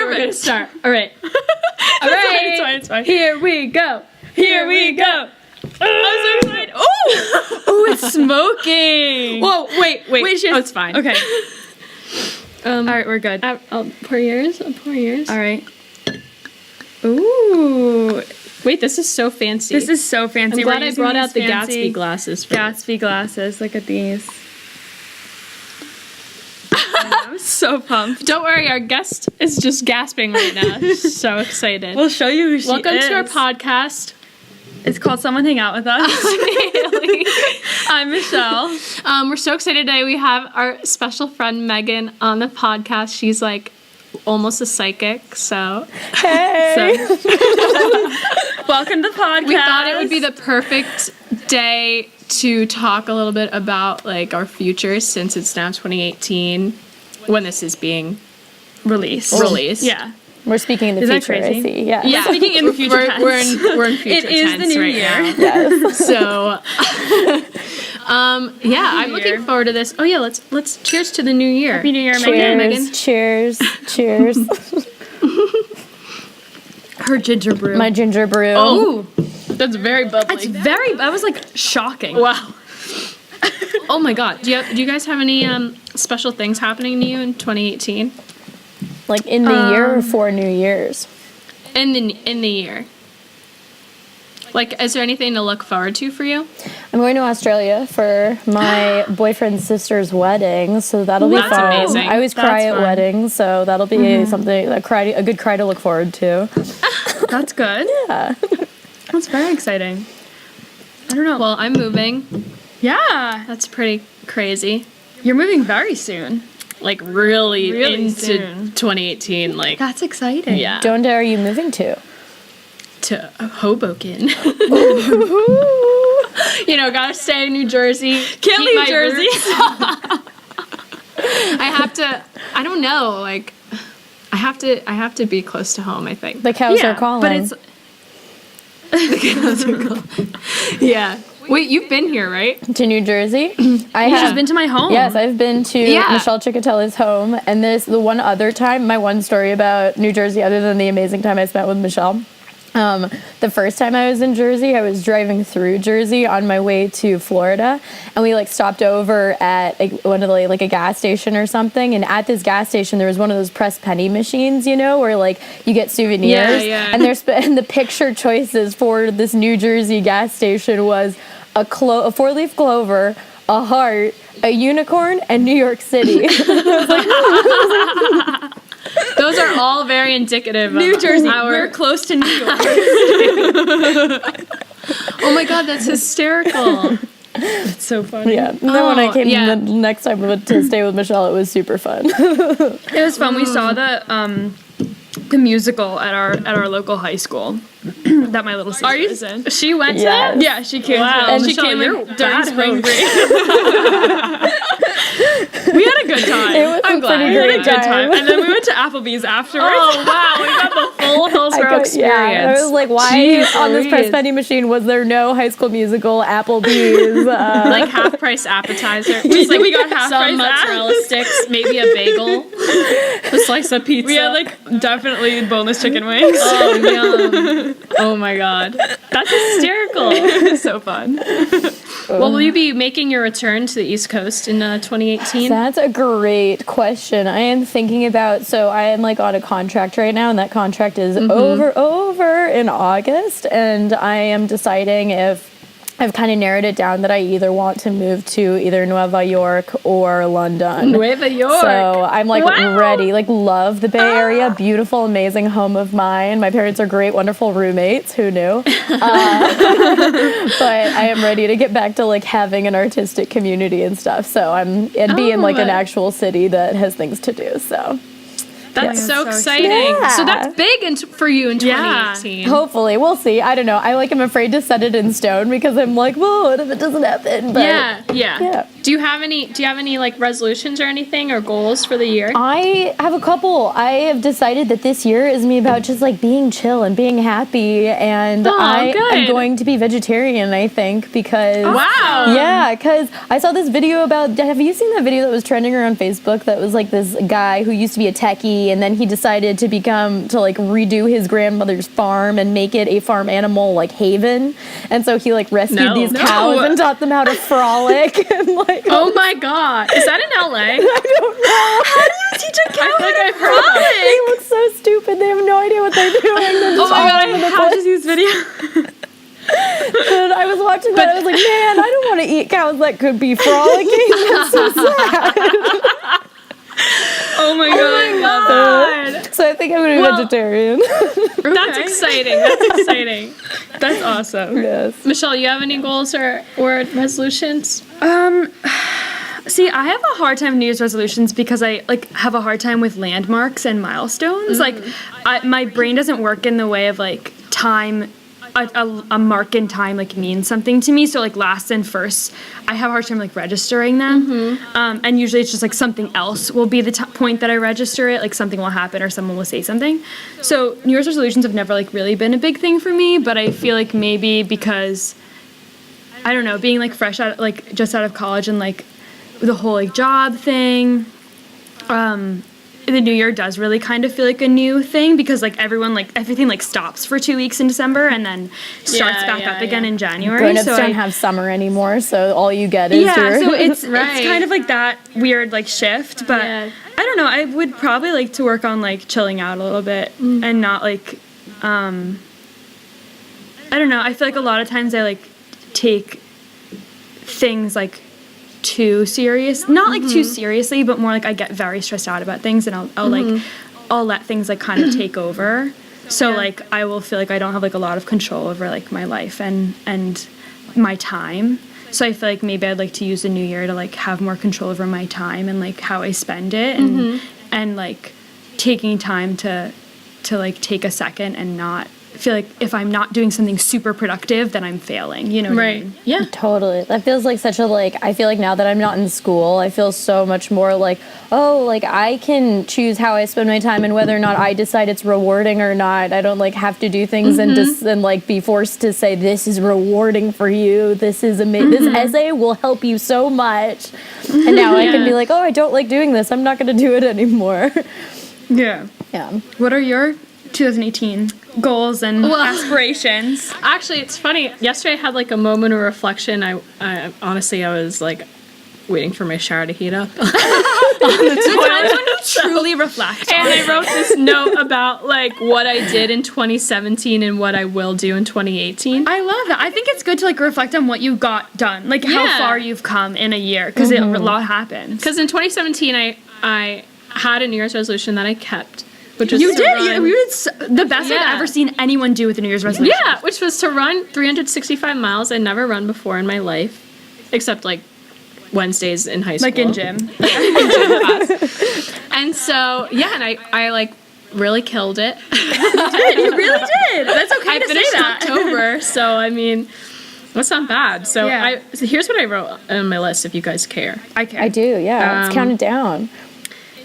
we're gonna start. All right. All right. It's fine. Here we go. Here we go. I'm so excited. Oh, it's smoking. Whoa, wait. Oh, it's fine. Okay. All right, we're good. I'll pour yours. All right. Ooh. Wait, this is so fancy. This is so fancy. I'm glad I brought out the fancy Gatsby glasses. Gatsby glasses. Look at these. I'm so pumped. Don't worry, our guest is just gasping right now. She's so excited. We'll show you who she Welcome is. to our podcast. It's called Someone Hang Out With Us. I'm Michelle. We're so excited today. We have our special friend Megan on the podcast. She's like almost a psychic, so Hey. Welcome to the podcast. we thought it would be the perfect day to talk a little bit about like our futures since it's now 2018 when this is being released. Yeah. We're speaking in the Is that future, I crazy? see. Yeah. Yeah, Speaking in future tense. we're in future It is tense the new right year. now. Yes. So, I'm looking forward to this. Oh yeah, let's cheers to the new year. Happy New Year, Cheers. Megan. Cheers. Cheers. Her ginger brew. My ginger brew. Oh, that's very bubbly. That was like shocking. Wow. Oh my God. Do you guys have any special things happening to you in 2018? Like in the year or for New Year's? In the year. Like, is there anything to look forward to for you? I'm going to Australia for my boyfriend's sister's wedding, so that'll be That's fun. amazing. I always cry That's at fun. weddings, so that'll be something a good cry to look forward to. That's good. Yeah. That's very exciting. I don't know. Well, I'm moving. Yeah. That's pretty crazy. You're moving very soon. Like really into soon. 2018. Like, That's exciting. yeah. Don't are you moving to? To Hoboken. You know, gotta stay in New Jersey. Can't keep leave my Jersey. roots. I have to. I don't know. Like, I have to be close to home. I think. The cows are calling. But it's Yeah. Wait, you've been here, right? to New Jersey. I She's have been to my home. Yes, I've been to Yeah. Michelle Ciccotelli's home, and the one other time, my one story about New Jersey, other than the amazing time I spent with Michelle. The first time I was in Jersey, I was driving through Jersey on my way to Florida, and we like stopped over at one of the like a gas station or something. And at this gas station, there was one of those press penny machines, you know, where like you get souvenirs. Yeah. And and the picture choices for this New Jersey gas station was a 4-leaf clover, a heart, a unicorn, and New York City. Those are all very indicative New of Jersey. our. We're close to New York. Oh my God, that's hysterical. It's so funny. Yeah. And then when I came yeah. the next time to stay with Michelle, it was super fun. It was fun. We saw the musical at our local high school that my little sister is in. She went to Yes. that? Yeah, she came. Wow. And she Michelle, came you're like, during bad spring host. break. We had a good time. It was I'm a glad. pretty We had a great good time. time. And then we went to Applebee's afterwards. Oh wow, we got the full Hillsborough experience. I was like, why Jeez on this press Louise. penny machine was there no High School Musical, Applebee's? Like half price appetizer. We got half some price mozzarella sticks, maybe a bagel, a slice of pizza. We had like definitely boneless chicken wings. oh yum. Oh my God, that's hysterical. So fun. Well, will you be making your return to the East Coast in 2018? That's a great question. I am thinking about, so I am like on a contract right now, and that contract is over in August, and I am deciding if I've kind of narrowed it down that I either want to move to either Nueva York or London. Nueva York. So I'm like Wow. ready, like love the Bay Area, beautiful, amazing home of mine. My parents are great, wonderful roommates. Who knew? But I am ready to get back to like having an artistic community and stuff. So and be in like an actual city that has things to do. So That's so so exciting. Yeah. So that's big for you in 2018. hopefully, we'll see. I don't know. I like am afraid to set it in stone because I'm like, well, what if it doesn't happen? But Yeah. yeah. Do you have any like resolutions or anything or goals for the year? I have a couple. I have decided that this year is me about just like being chill and being happy, and I am going to be vegetarian, I think, because because I saw this video about, have you seen that video that was trending around Facebook that was like this guy who used to be a techie and then he decided to like redo his grandmother's farm and make it a farm animal like haven, and so he like rescued these cows and taught them how to frolic and like, oh my god, is that in LA? I don't know. How do you teach a cow I think I've heard frolic? that. They look so stupid. They have no idea what they're doing. They're just Oh my god, I all have to see this video. And I was watching that. I was like, man, I don't want to eat cows that could be frolicking. That's so sad. Oh my god. So I think I'm going to be vegetarian. That's exciting. That's exciting. That's awesome. Yes. Michelle, you have any goals or resolutions? See, I have a hard time with New Year's resolutions because I like have a hard time with landmarks and milestones. Like, my brain doesn't work in the way of like time. A mark in time like means something to me. So like last and first, I have a hard time like registering them. And usually it's just like something else will be the point that I register it. Like something will happen or someone will say something. So New Year's resolutions have never like really been a big thing for me. But I feel like maybe because I don't know, being like fresh out like just out of college and like the whole like job thing, the new year does really kind of feel like a new thing because like everyone like everything like stops for 2 weeks in December and then starts back up again in January. Grown-ups don't have summer anymore, so all you get is so it's kind of like that weird like shift. But I don't know, I would probably like to work on like chilling out a little bit and not like I don't know, I feel like a lot of times I like take things like too serious, not like too seriously, but more like I get very stressed out about things and I'll let things like kind of take over. So like I will feel like I don't have like a lot of control over like my life and my time. So I feel like maybe I'd like to use the new year to like have more control over my time and like how I spend it and like taking time to like take a second and not feel like if I'm not doing something super productive, then I'm failing, you know what I mean? Yeah. Totally. That feels like such a, like, I feel like now that I'm not in school, I feel so much more like, oh, like, I can choose how I spend my time and whether or not I decide it's rewarding or not. I don't, like, have to do things and like, be forced to say, this is rewarding for you. This is amazing. This essay will help you so much. And now I can be like, oh, I don't like doing this. I'm not going to do it anymore. Yeah. Yeah. What are your 2018 goals and aspirations? Actually, it's funny. Yesterday I had like a moment of reflection. I honestly, I was like waiting for my shower to heat up. Times when you truly reflect. And I wrote this note about like what I did in 2017 and what I will do in 2018. I love that. I think it's good to like reflect on what you got done, like how far you've come in a year, because a lot happens. Because in 2017, I had a New Year's resolution that I kept. Which was you did. Run. You did the best I've ever seen anyone do with a New Year's resolution. Yeah, which was to run 365 miles. I'd never run before in my life, except like Wednesdays in high school. Like in gym. In gym class. And so, yeah, and I like really killed it. You really did. That's okay I to finished say that. in October, so I mean, that's not bad. So, so here's what I wrote on my list if you guys care. I care. I do, yeah. Let's count it down.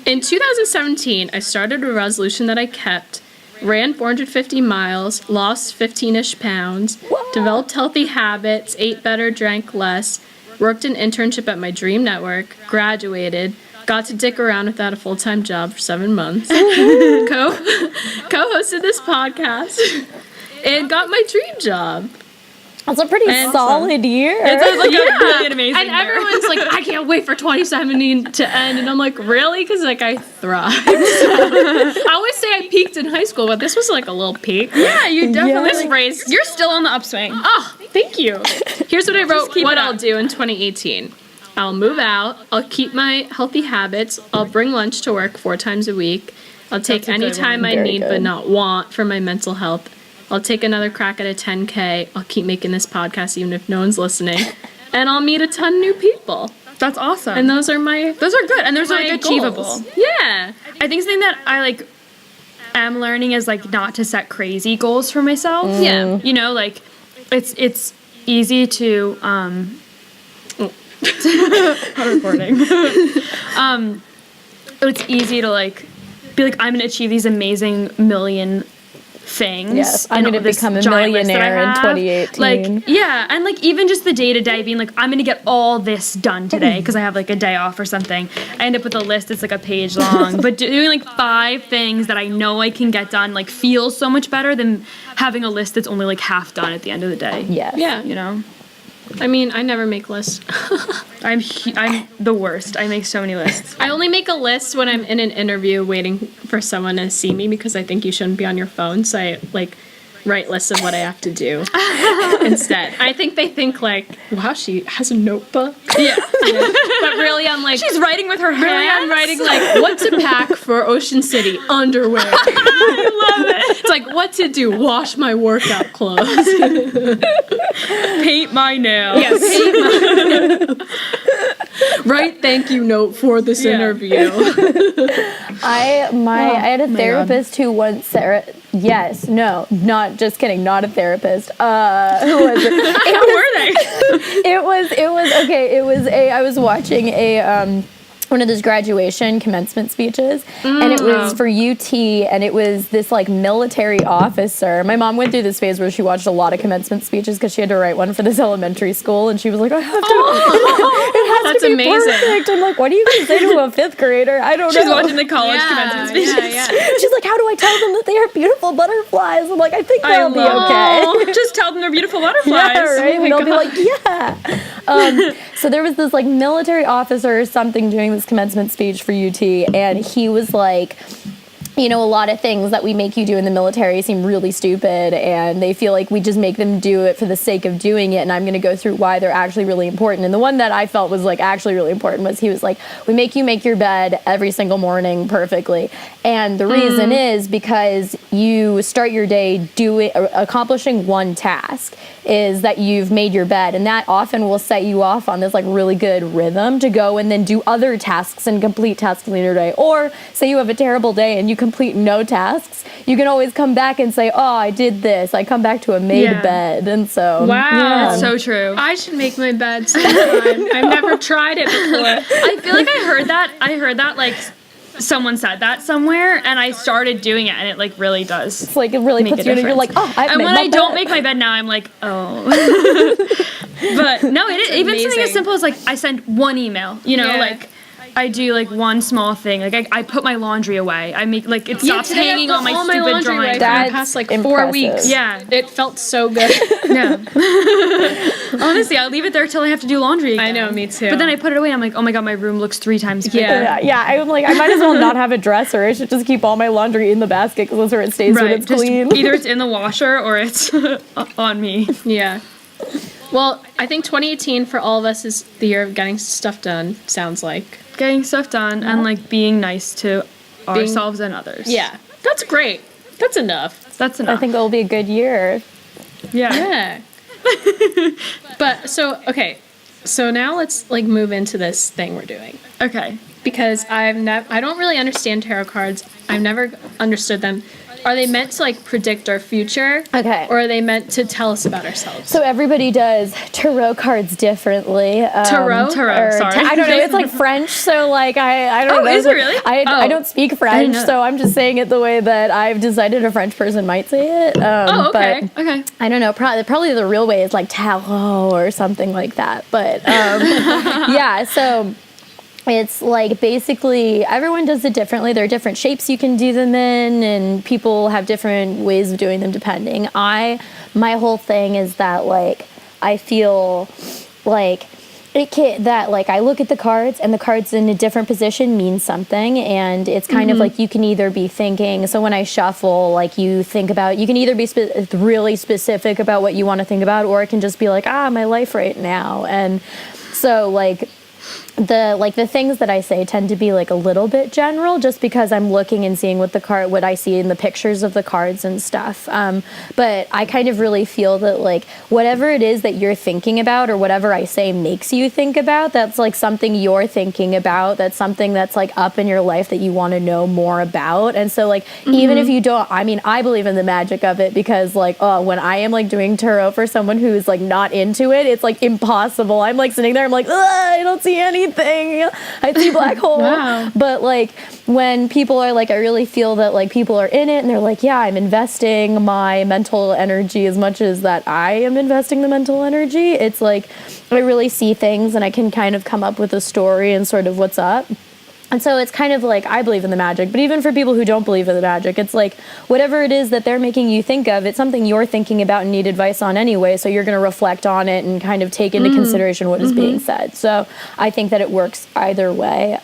In 2017, I started a resolution that I kept, ran 450 miles, lost 15-ish pounds, developed healthy habits, ate better, drank less, worked an internship at my dream network, graduated, got to dick around without a full-time job for 7 months, co-hosted this podcast, and got my dream job. That's a pretty solid year. It's like really amazing. And everyone's like, I can't wait for 2017 to end. And I'm like, really? Because like I thrived. I always say I peaked in high school, but this was like a little peak. Yeah, you definitely. This raised. You're still on the upswing. Oh, thank you. Here's what I wrote. What I'll do in 2018. I'll move out. I'll keep my healthy habits. I'll bring lunch to work 4 times a week. I'll take any time I need but not want for my mental health. I'll take another crack at a 10K. I'll keep making this podcast even if no one's listening. And I'll meet a ton of new people. That's awesome. And those are good. And those are like achievable. Goals. Yeah. I think something that I like am learning is like not to set crazy goals for myself. Yeah. You know, like it's easy to Hot recording. It's easy to like be like, I'm gonna achieve these amazing million things. Yes, I'm going to become a millionaire in 2018. Like, yeah, and like even just the day-to-day being like, I'm going to get all this done today because I have like a day off or something. I end up with a list that's like a page long, but doing like 5 things that I know I can get done like feels so much better than having a list that's only like half done at the end of the day. Yes. Yeah. You know? I mean, I never make lists. I'm the worst. I make so many lists. I only make a list when I'm in an interview waiting for someone to see me because I think you shouldn't be on your phone. So I like write lists of what I have to do instead. I think they think like, wow, she has a notebook. Yeah. But really, I'm like, She's writing with her hands. really, I'm writing like what to pack for Ocean City underwear. I love it. It's like what to do, wash my workout clothes. Paint my nails. Yes, paint my write thank you note for this interview. I had a therapist who once not just kidding, not a therapist. Who was it? How were they? I was watching one of those graduation commencement speeches, and it was for UT, and it was this like military officer. My mom went through this phase where she watched a lot of commencement speeches because she had to write one for this elementary school, and she was like, I have to. It has That's to be amazing. perfect. I'm like, what are you going to say to a 5th grader? I don't know. She's watching the college commencement speeches. Yeah. She's like, how do I tell them that they are beautiful butterflies? I'm like, I think they'll be okay. Just tell them they're beautiful butterflies. Yeah, right? Oh my And they'll God. be like, yeah. So there was this like military officer or something doing this commencement speech for UT, and he was like, you know, a lot of things that we make you do in the military seem really stupid, and they feel like we just make them do it for the sake of doing it, and I'm going to go through why they're actually really important. And the one that I felt was like actually really important was he was like, we make you make your bed every single morning perfectly, and the reason is because you start your day accomplishing one task is that you've made your bed, and that often will set you off on this like really good rhythm to go and then do other tasks and complete tasks in your day. Or say you have a terrible day and you complete no tasks, you can always come back and say, oh, I did this, I come back to a made bed. And so Wow. That's so true. I should make my bed sometime. I've never tried it before. I feel like I heard that like someone said that somewhere, and I started doing it, and it like really does. it's like it really Make puts a you in, you're like, difference. oh, I've And made when my I don't bed. make my bed now, I'm like, oh. But no, it is even something as amazing. simple as like I send one email. You know, Yeah. like I do like one small thing. Like I put my laundry away. I make like it stops today I hanging put on my all stupid laundry away drawing. for That's the past like 4 impressive. weeks. Yeah. It felt so good. Yeah. Honestly, I'll leave it there till I have to do laundry again. I know, me too. But then I put it away. I'm like, oh my God, my room looks 3 times bigger. Yeah. Yeah, I'm like, I might as well not have a dresser. I should just keep all my laundry in the basket because that's where it stays when Right. it's Just clean. either it's in the washer or it's on me. Yeah. Well, I think 2018 for all of us is the year of getting stuff done, sounds like. Getting stuff done and like being nice to ourselves and others. Yeah. That's great. That's enough. That's enough. I think it'll be a good year. Yeah. Yeah. But so now let's like move into this thing we're doing. Okay. Because I don't really understand tarot cards. I've never understood them. Are they meant to like predict our future? Okay. Or are they meant to tell us about ourselves? So everybody does tarot cards differently. Tarot? Tarot, sorry. I don't know. It's like French, so like I don't Oh, know. is it really? I don't speak French, know so I'm just saying it the way that I've decided a French person might say it. Oh, okay. But Okay. I don't know. Probably the real way is like tarot or something like that. But yeah, so. It's like basically everyone does it differently. There are different shapes you can do them in, and people have different ways of doing them depending. My whole thing is that like I feel like that like I look at the cards, and the cards in a different position mean something, and it's kind of like you can either be thinking. So when I shuffle, like you can either be really specific about what you want to think about, or it can just be like my life right now, and so like. the things that I say tend to be like a little bit general, just because I'm looking and seeing what I see in the pictures of the cards and stuff. But I kind of really feel that like whatever it is that you're thinking about, or whatever I say makes you think about, that's like something you're thinking about. That's something that's like up in your life that you want to know more about. And so like even if you don't, I mean, I believe in the magic of it, because like when I am like doing tarot for someone who's like not into it, it's like impossible. I'm like sitting there, I'm like, I don't see anything. I see black hole. Wow. But like when people are like, I really feel that like people are in it and they're like, yeah, I'm investing my mental energy as much as that I am investing the mental energy. It's like I really see things and I can kind of come up with a story and sort of what's up. And so it's kind of like, I believe in the magic, but even for people who don't believe in the magic, it's like whatever it is that they're making you think of, it's something you're thinking about and need advice on anyway. So you're going to reflect on it and kind of take into consideration what is being said. So I think that it works either way.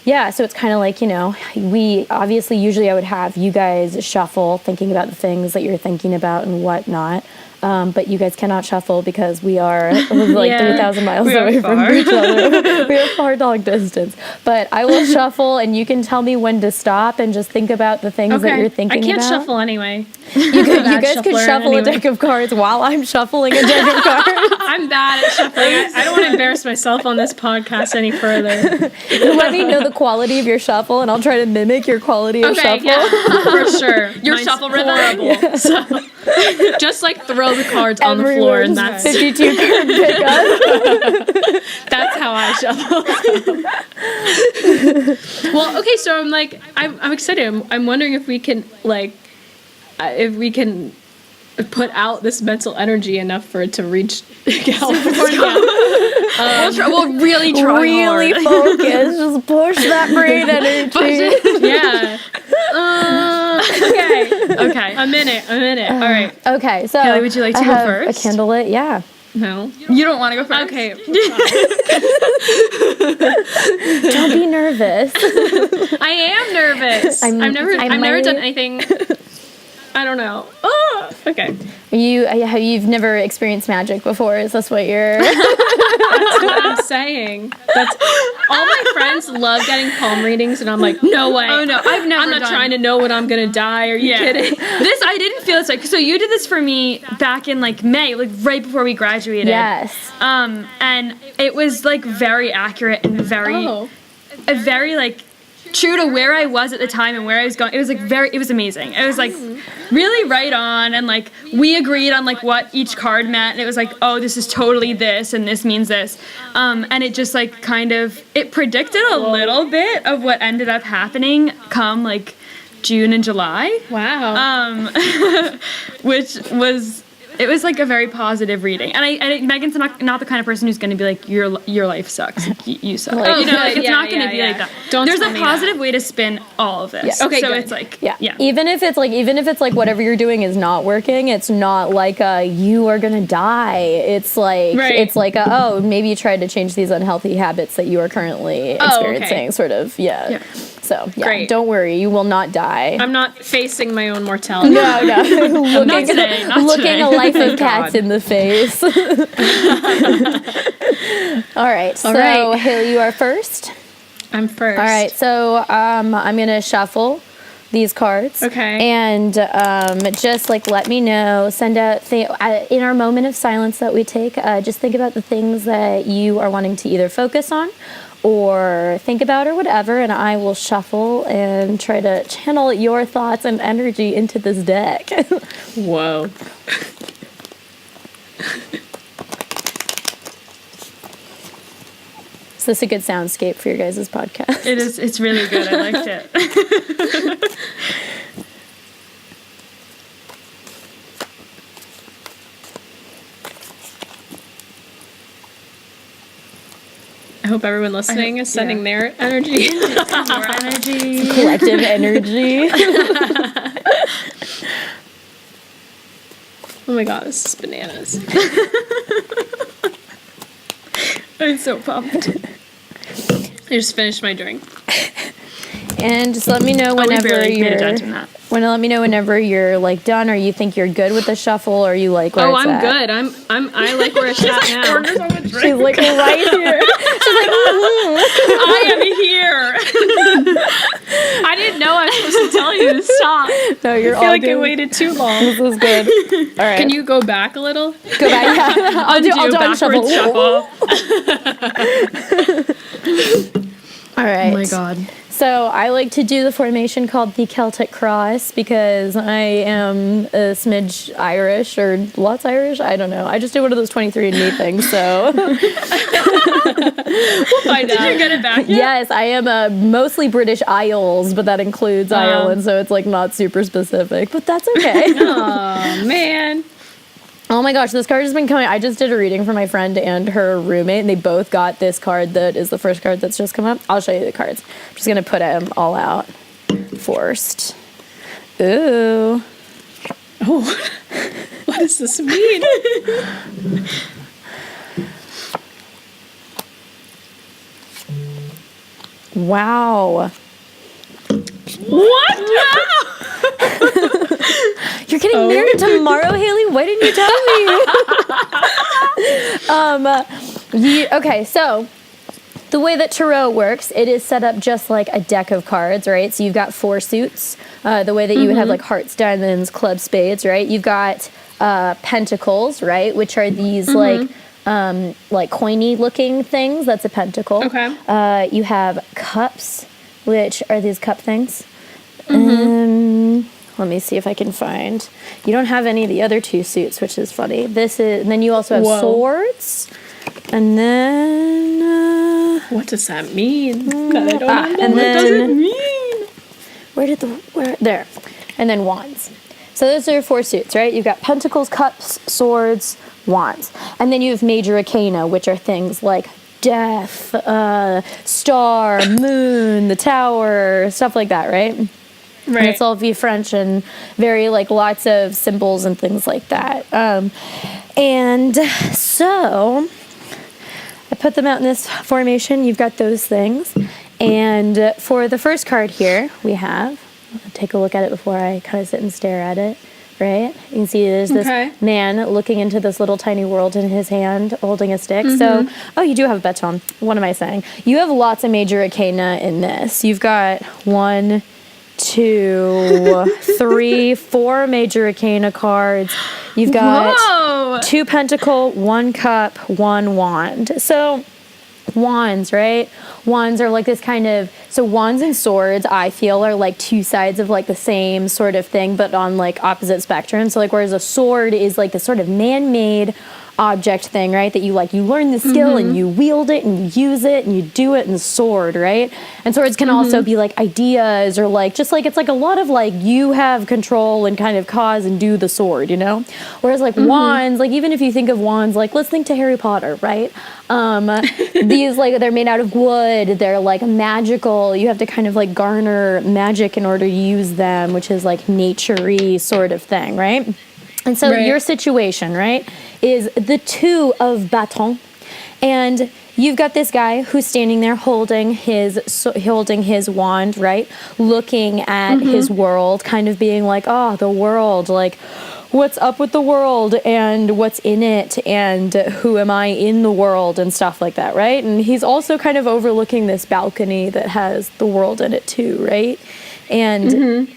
Yeah, so it's kind of like, we obviously usually I would have you guys shuffle thinking about the things that you're thinking about and whatnot. But you guys cannot shuffle because we are like 3,000 miles away from each other. We are far dog distance. But I will shuffle and you can tell me when to stop and just think about the things that you're thinking about. I can't shuffle anyway. You guys could shuffle a deck of cards while I'm shuffling a deck of cards. I'm bad at shuffling. I don't want to embarrass myself on this podcast any further. Let me know the quality of your shuffle and I'll try to mimic your quality of shuffle. Yeah, for sure. Your shuffle rhythm. Yeah. So, just like throw the cards on the floor and that's 52 card pickup. That's how I shuffle. Well, okay, so I'm excited. I'm wondering if we can put out this mental energy enough for it to reach California. We'll really try really hard. focus. Just push that brain energy. Yeah. Okay. A minute. All right. Okay, so Kelly, would you like to I go have first? a candlelit, yeah. No. You don't want to go first? Okay. Don't be nervous. I am nervous. I've never done anything. I don't know. Oh, okay. You've never experienced magic before? Is this what you're? That's what I'm saying. That's all my friends love getting palm readings, and I'm like, no way. Oh no, I'm not trying to know when I'm gonna die. Are you kidding? I didn't feel this way. So you did this for me back in like May, like right before we graduated. Yes. And it was like very accurate and very like true to where I was at the time and where I was going. It was like it was amazing. It was like really right on, and like we agreed on like what each card meant, and it was like, oh, this is totally this and this means this. And it just like kind of, it predicted a little bit of what ended up happening come like June and July. Wow. Which was, it was like a very positive reading, and Megan's not the kind of person who's going to be like your life sucks, you suck. Like, it's not going to be like that. There's a positive way to spin all of this. Yeah. Okay, so good. it's like Even if it's like whatever you're doing is not working, it's not like you are gonna die. It's like it's like maybe you tried to change these unhealthy habits that you are currently experiencing. Sort of So Great. Don't worry, you will not die. I'm not facing my own mortality. No. not today. Looking a life of cats in the face. All right. So Haley, you are first. I'm first. All right. So I'm gonna shuffle these cards. Okay. And just like let me know. Send out in our moment of silence that we take. Just think about the things that you are wanting to either focus on or think about or whatever, and I will shuffle and try to channel your thoughts and energy into this deck. Whoa. Is this a good soundscape for your guys' podcast? it is. It's really good. I liked it. I hope everyone listening is sending their energy. More energy. Collective energy. Oh my god, this is bananas. I'm so pumped. I just finished my drink. And just let me know we whenever barely paid you're attention to that. let me know whenever you're like done, or you think you're good with the shuffle, or you like where Oh, it's I'm at. good. I like where it's at now. She's like right here. I am here. I didn't know I was supposed to tell you to stop. No, you're I feel all like good. I waited too long. This is good. All right. Can you go back a little? go back? Yeah. I'll do backwards shuffle. All right. Oh my god. So I like to do the formation called the Celtic Cross because I am a smidge Irish or lots Irish. I don't know. I just did one of those 23andMe things. So We'll find out. Did you get it back yet? yes, I am a mostly British Isles, but that includes Ireland. So it's like not super specific, but that's okay. Oh man. Oh my gosh, this card has been coming. I just did a reading for my friend and her roommate, and they both got this card that is the first card that's just come up. I'll show you the cards. I'm just going to put them all out first. Ooh. Oh. What does this mean? Wow. What? You're getting married tomorrow, Haley? Why didn't you tell me? Okay, so the way that tarot works, it is set up just like a deck of cards, right? So you've got 4 suits, the way that you would have like hearts, diamonds, clubs, spades, right? You've got pentacles, right? Which are these like coiny looking things. That's a pentacle. Okay. You have cups, which are these cup things. Let me see if I can find. You don't have any of the other 2 suits, which is funny. And then you also have swords. And then What does that mean? God, I don't know. and What does then it mean? where there. And then wands. So those are your 4 suits, right? You've got pentacles, cups, swords, wands. And then you have major arcana, which are things like death, star, moon, the tower, stuff like that, right? Right. And it's all V French and very like lots of symbols and things like that. And so I put them out in this formation. You've got those things. And for the first card here, we have, take a look at it before I kind of sit and stare at it, right? You can see there's this man looking into this little tiny world in his hand, holding a stick. So, you do have a baton. What am I saying? You have lots of major arcana in this. You've got 1, 2, 3, 4 major arcana cards. You've got 2 pentacle, 1 cup, 1 wand. So wands, right? Wands are like this kind of, so wands and swords I feel are like 2 sides of like the same sort of thing, but on like opposite spectrums. So like whereas a sword is like this sort of man-made object thing, right? That you learn the skill and you wield it and you use it and you do it in the sword, right? And swords can also be like ideas or like just like it's like a lot of like you have control and kind of cause and do the sword, you know? Whereas like wands, like even if you think of wands, like let's think to Harry Potter, right? These like they're made out of wood, they're like magical. You have to kind of like garner magic in order to use them, which is like nature-y sort of thing, right? And so your situation, right, is the 2 of baton, and you've got this guy who's standing there holding his wand, right, looking at his world, kind of being like, oh, the world, like, what's up with the world and what's in it and who am I in the world and stuff like that, right? And he's also kind of overlooking this balcony that has the world in it too, right? And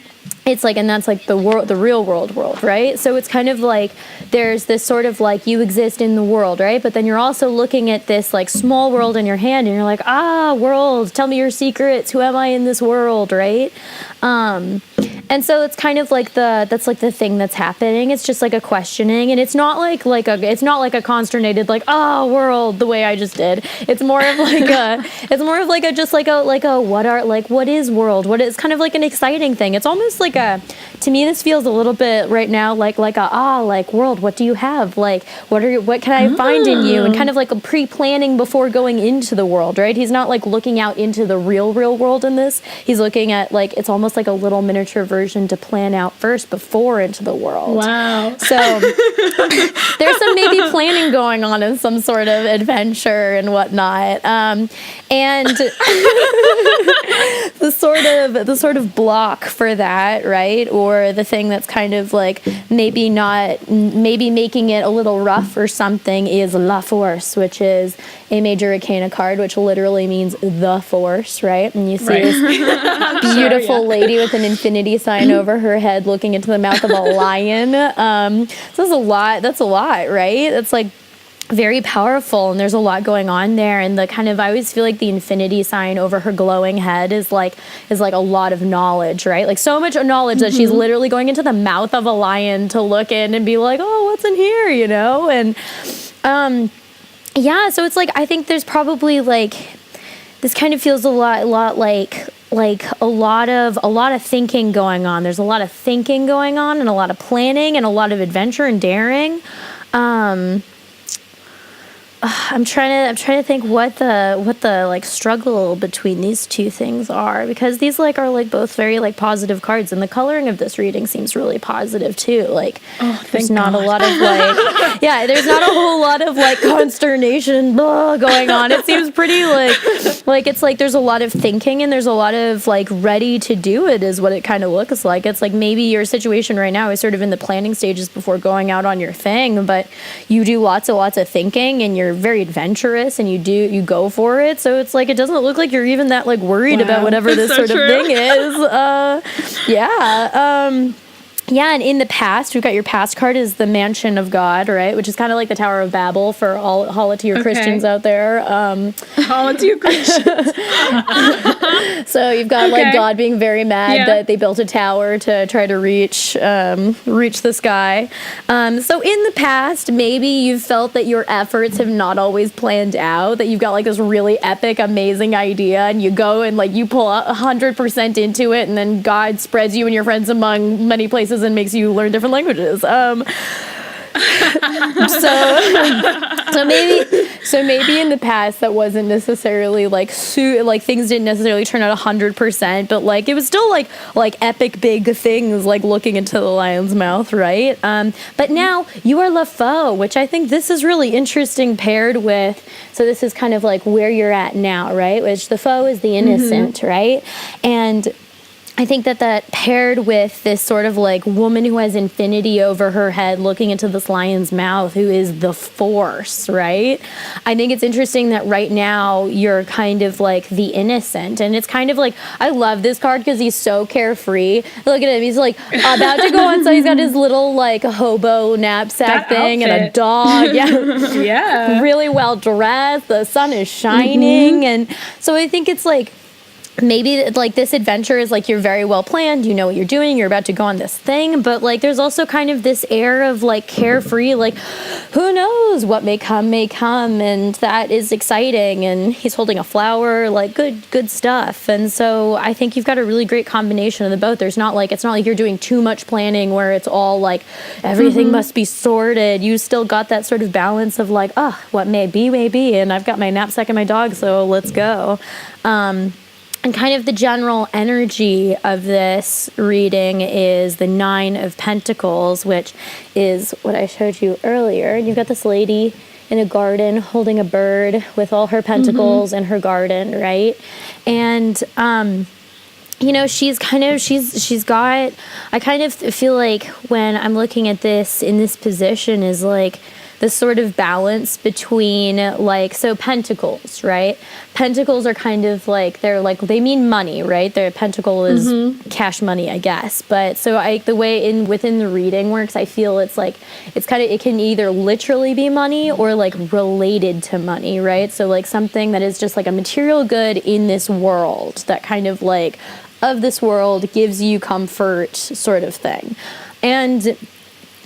it's like, and that's like the world, the real world, right? So it's kind of like there's this sort of like you exist in the world, right? But then you're also looking at this like small world in your hand and you're like, world, tell me your secrets. Who am I in this world, right? And so it's kind of like that's like the thing that's happening. It's just like a questioning, and it's not like a consternated like world the way I just did. It's more of like what is world? What is kind of like an exciting thing. It's almost like to me this feels a little bit right now like world, what do you have? Like what can I find in you? And kind of like a pre-planning before going into the world, right? He's not like looking out into the real world in this. He's looking at like, it's almost like a little miniature version to plan out first before into the world. Wow. So there's some maybe planning going on in some sort of adventure and whatnot. And the sort of block for that, right? Or the thing that's kind of like maybe making it a little rough or something is La Force, which is a major arcana card, which literally means the force, right? And you see this beautiful lady with an infinity sign over her head looking into the mouth of a lion. So that's a lot, right? That's like very powerful, and there's a lot going on there. And the kind of, I always feel like the infinity sign over her glowing head is like a lot of knowledge, right? Like so much knowledge that she's literally going into the mouth of a lion to look in and be like, oh, what's in here, you know? And yeah, so it's like, I think there's probably like, this kind of feels a lot like a lot of thinking going on. There's a lot of thinking going on and a lot of planning and a lot of adventure and daring. I'm trying to think what the like struggle between these two things are, because these like are like both very like positive cards, and the coloring of this reading seems really positive too. Like there's not a lot of like there's not a whole lot of like consternation going on. It seems pretty like it's like there's a lot of thinking and there's a lot of like ready to do it is what it kind of looks like. It's like maybe your situation right now is sort of in the planning stages before going out on your thing, but you do lots of thinking and you're very adventurous and you go for it. So it's like, it doesn't look like you're even that like worried about whatever this sort of thing is. Yeah, and in the past, we've got your past card is the Mansion of God, right? Which is kind of like the Tower of Babel for all Holatier Christians out there. Holatier Christians. So you've got like God being very mad that they built a tower to try to reach the sky. So in the past, maybe you've felt that your efforts have not always planned out, that you've got like this really epic, amazing idea, and you go and like you pull 100% into it, and then God spreads you and your friends among many places and makes you learn different languages. So maybe in the past that wasn't necessarily like things didn't necessarily turn out 100%, but like it was still like epic big things, like looking into the lion's mouth, right? But now you are LaFoe, which I think this is really interesting paired with. So this is kind of like where you're at now, right? Which the foe is the innocent, right? And I think that paired with this sort of like woman who has infinity over her head looking into this lion's mouth, who is the force, right? I think it's interesting that right now you're kind of like the innocent, and it's kind of like, I love this card because he's so carefree. Look at him, he's like about to go outside. He's got his little like hobo knapsack thing and a dog. Yeah. Really well dressed. The sun is shining. And so I think it's like, maybe like this adventure is like you're very well planned, you know what you're doing, you're about to go on this thing, but like there's also kind of this air of like carefree, like who knows what may come, and that is exciting. And he's holding a flower, like good stuff. And so I think you've got a really great combination of the both. It's not like you're doing too much planning where it's all like everything must be sorted. You still got that sort of balance of like, what may be, and I've got my knapsack and my dog, so let's go. And kind of the general energy of this reading is the 9 of Pentacles, which is what I showed you earlier. And you've got this lady in a garden holding a bird with all her pentacles in her garden, right? And you know, she's got, I kind of feel like when I'm looking at this in this position is like this sort of balance between like, so pentacles, right? Pentacles are kind of like, they mean money, right? Their pentacle is cash money, I guess. But so the way within the reading works, I feel it's like, it can either literally be money or like related to money, right? So like something that is just like a material good in this world that kind of like of this world gives you comfort sort of thing. And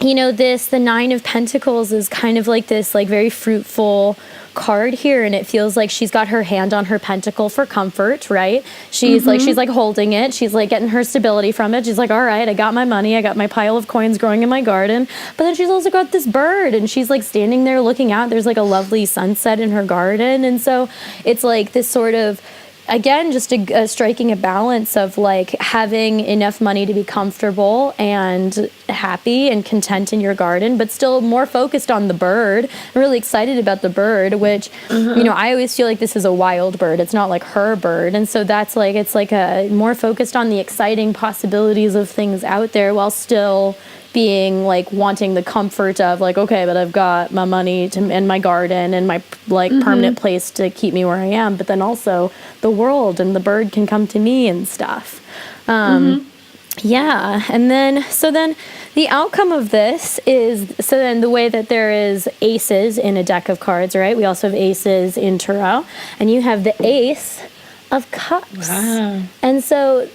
you know, the 9 of Pentacles is kind of like this, like very fruitful, card here, and it feels like she's got her hand on her pentacle for comfort, right? She's like holding it. She's like getting her stability from it. She's like, all right, I got my money. I got my pile of coins growing in my garden. But then she's also got this bird, and she's like standing there looking out. There's like a lovely sunset in her garden. And so it's like this sort of, again, just striking a balance of like having enough money to be comfortable and happy and content in your garden, but still more focused on the bird. I'm really excited about the bird, which, you know, I always feel like this is a wild bird. It's not like her bird. And so that's like, it's like a more focused on the exciting possibilities of things out there while still being like wanting the comfort of like, okay, but I've got my money and my garden and my like permanent place to keep me where I am, but then also the world and the bird can come to me and stuff. Yeah. And then the outcome of this is, so then the way that there is aces in a deck of cards, right? We also have aces in tarot, and you have the Ace of Cups. Wow. And so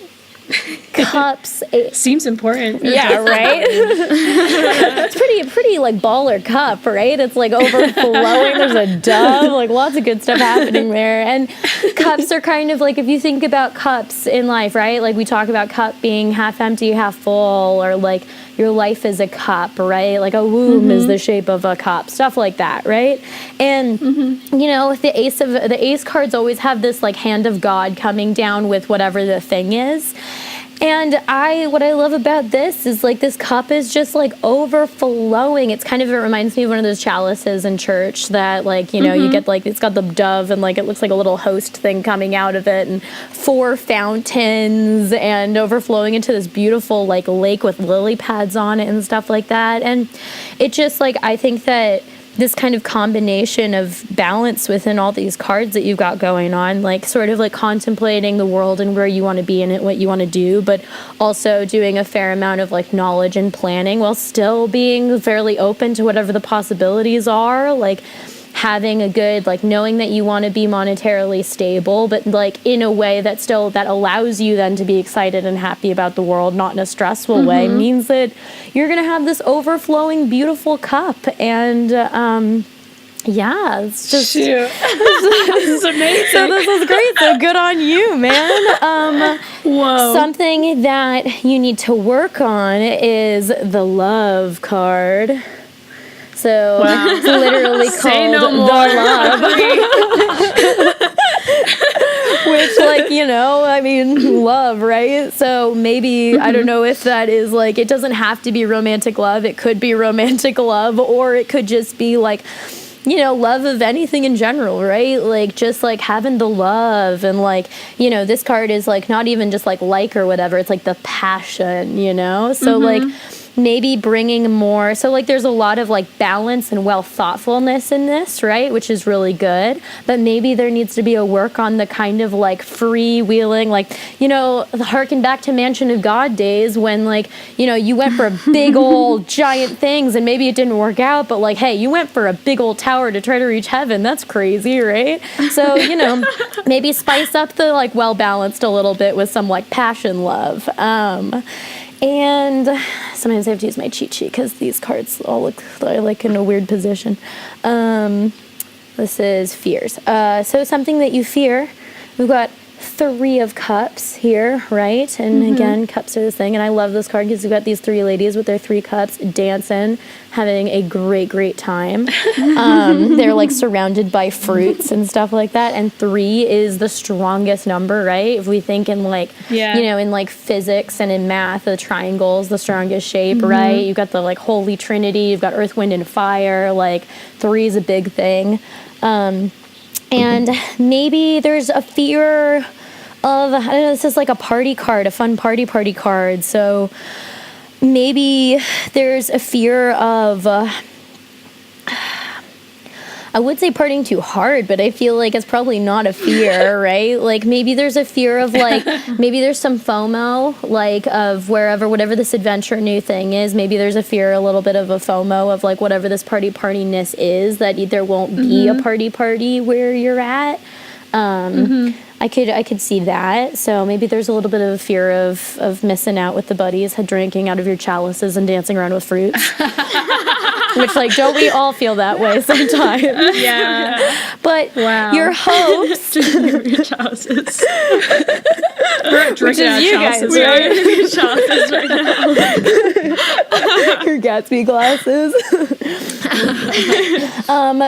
cups seems important. Yeah, right. It's pretty like baller cup, right? It's like overflowing. There's a dove, like lots of good stuff happening there. And cups are kind of like, if you think about cups in life, right? Like we talk about cup being half empty, half full, or like your life is a cup, right? Like a womb is the shape of a cup, stuff like that, right? And you know, the ace cards always have this like hand of God coming down with whatever the thing is. And what I love about this is like this cup is just like overflowing. It reminds me of one of those chalices in church that like, you know, you get like, it's got the dove and like, it looks like a little host thing coming out of it and 4 fountains and overflowing into this beautiful like lake with lily pads on it and stuff like that. And it just like, I think that this kind of combination of balance within all these cards that you've got going on, like sort of like contemplating the world and where you want to be in it, what you want to do, but also doing a fair amount of like knowledge and planning while still being fairly open to whatever the possibilities are, like having a good, like knowing that you want to be monetarily stable, but like in a way that still, that allows you then to be excited and happy about the world, not in a stressful way, means that you're going to have this overflowing, beautiful cup. And, yeah, it's just, Shoot. This is amazing. So this is great. So good on you, man. Whoa. Something that you need to work on is the love card. So it's literally called no the more. love. Which, like, you know, I mean, love, right? So maybe, I don't know if that is like, it doesn't have to be romantic love. It could be romantic love, or it could just be like, you know, love of anything in general, right? Like just like having the love, and like, you know, this card is like not even just like or whatever. It's like the passion, you know? So like maybe bringing more, so like there's a lot of like balance and thoughtfulness in this, right? Which is really good. But maybe there needs to be a work on the kind of like freewheeling, like, you know, harken back to Mansion of God days when like, you know, you went for big old giant things and maybe it didn't work out, but like, hey, you went for a big old tower to try to reach heaven. That's crazy, right? So, you know, maybe spice up the like well-balanced a little bit with some like passion love. And sometimes I have to use my cheat sheet because these cards all look like in a weird position. This is fears. So something that you fear, we've got 3 of cups here, right? And again, cups are this thing. And I love this card because we've got these 3 ladies with their 3 cups dancing, having a great time. They're like surrounded by fruits and stuff like that. And 3 is the strongest number, right? If we think in like, you know, in like physics and in math, the triangle is the strongest shape, right? You've got the like Holy Trinity, you've got Earth, Wind, and Fire. Like 3 is a big thing. And maybe there's a fear of, I don't know, this is like a party card, a fun party card. So maybe there's a fear of, I would say partying too hard, but I feel like it's probably not a fear, right? Like maybe there's a fear of like, maybe there's some FOMO, like of whatever this adventure new thing is. Maybe there's a fear, a little bit of a FOMO of like whatever this partiness is, that there won't be a party where you're at. I could see that. So maybe there's a little bit of a fear of missing out with the buddies, drinking out of your chalices and dancing around with fruits. Which, like, don't we all feel that way sometimes? Yeah. But your hopes, Beach houses. We're drinking out chalices, We are right? in beach houses right now. your Gatsby glasses.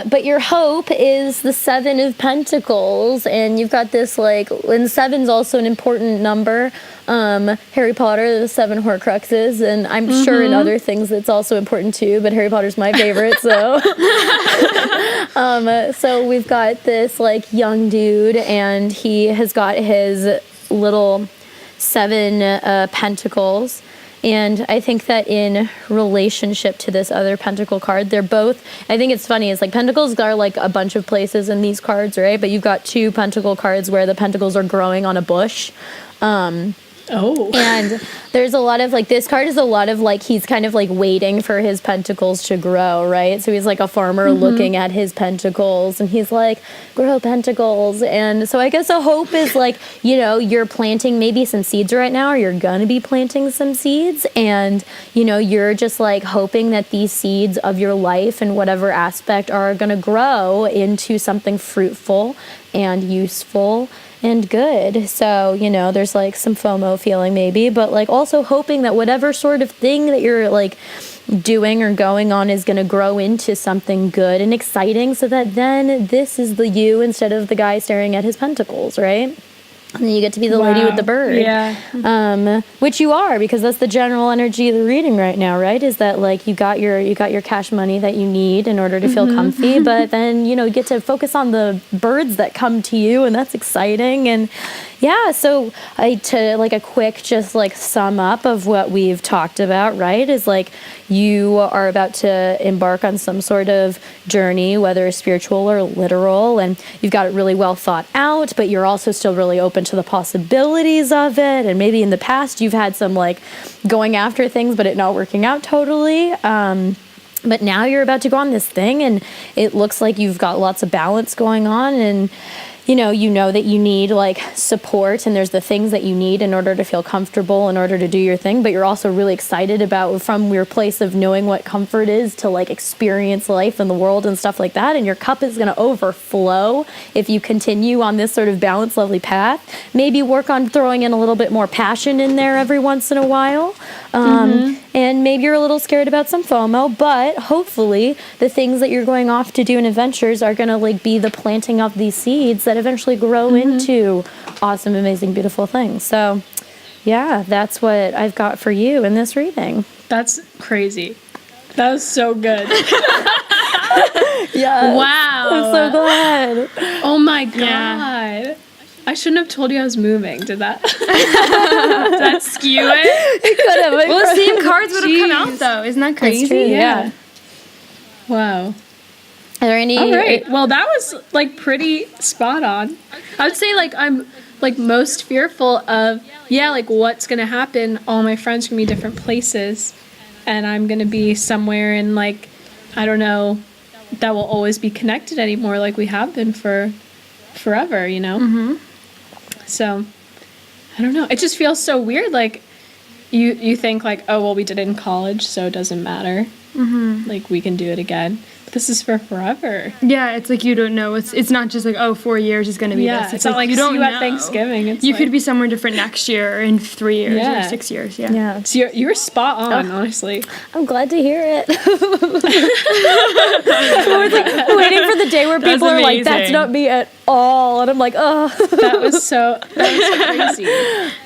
But your hope is the 7 of Pentacles, and you've got this, like, and 7's also an important number. Harry Potter, the 7 Horcruxes, and I'm sure in other things that's also important too, but Harry Potter's my favorite, so. So we've got this, like, young dude, and he has got his little 7 pentacles. And I think that in relationship to this other pentacle card, they're both, I think it's funny, it's like pentacles are like a bunch of places in these cards, right? But you've got 2 pentacle cards where the pentacles are growing on a bush. And there's a lot of, like, this card is a lot of, like, he's kind of, like, waiting for his pentacles to grow, right? So he's like a farmer looking at his pentacles, and he's like, grow pentacles. And so I guess a hope is, like, you know, you're planting maybe some seeds right now, or you're gonna be planting some seeds, and, you know, you're just, like, hoping that these seeds of your life and whatever aspect are gonna grow into something fruitful and useful and good. So, you know, there's, like, some FOMO feeling maybe, but, like, also hoping that whatever sort of thing that you're, like, doing or going on is going to grow into something good and exciting, so that then this is the you instead of the guy staring at his pentacles, right? And then you get to be the lady with the bird. Yeah. Which you are, because that's the general energy of the reading right now, right? Is that, like, you got your cash money that you need in order to feel comfy, but then, you know, you get to focus on the birds that come to you, and that's exciting. And yeah, so to, like, a quick just, like, sum up of what we've talked about, right, is, like, you are about to embark on some sort of journey, whether spiritual or literal, and you've got it really well thought out, but you're also still really open to the possibilities of it. And maybe in the past you've had some, like, going after things but it not working out totally, but now you're about to go on this thing, and it looks like you've got lots of balance going on, and you know that you need, like, support, and there's the things that you need in order to feel comfortable, in order to do your thing, but you're also really excited about, from your place of knowing what comfort is, to, like, experience life and the world and stuff like that. And your cup is going to overflow if you continue on this sort of balanced, lovely path. Maybe work on throwing in a little bit more passion in there every once in a while. And maybe you're a little scared about some FOMO, but hopefully the things that you're going off to do in adventures are going to, like, be the planting of these seeds that eventually grow into awesome, amazing, beautiful things. So yeah, that's what I've got for you in this reading. That's crazy. That was so good. Yeah. Wow. I'm so glad. Oh my God. Yeah. I shouldn't have told you I was moving. Did that? Did that skew it? It could have. Well, the same cards would have come out, though. Isn't that crazy? That's true, yeah. Wow. Are there any? All right. Well, that was, like, pretty spot on. I would say, like, I'm, like, most fearful of, like, what's going to happen. All my friends are going to be different places, and I'm going to be somewhere in, like, I don't know, that will always be connected anymore, like we have been for forever, you know? So, I don't know. It just feels so weird. Like, you think, like, oh, well, we did it in college, so it doesn't matter. Like, we can do it again. But this is for forever. Yeah, it's like you don't know. It's not just like, oh, 4 years is going to be this. It's not like you don't see you know. at Thanksgiving. It's you like, could be somewhere different next year, or in 3 years, or 6 years. Yeah. So you're spot on, honestly. I'm glad to hear it. I was, like, waiting for the day where people are like, that's not me at all. And I'm like, oh. That was crazy.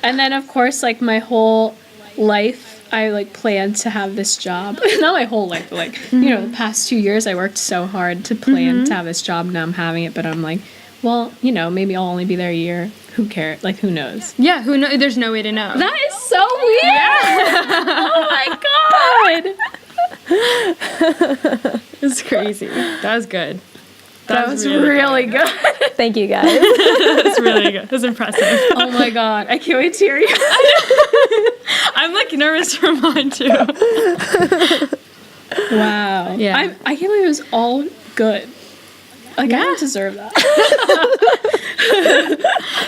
And then, of course, like, my whole life, I, like, planned to have this job. Not my whole life, but, like, you know, the past 2 years I worked so hard to plan to have this job. Now I'm having it, but I'm like, well, you know, maybe I'll only be there a year. Who cares? Like, who knows? Yeah, who knows? There's no way to know. That is so weird. Oh my God. It's crazy. That was good. That was really good. Thank you, guys. That's really good. That's impressive. Oh my God. I can't wait to hear you. I'm, like, nervous for mine, too. Wow. Yeah. I can't believe it was all good. Like, I don't deserve that.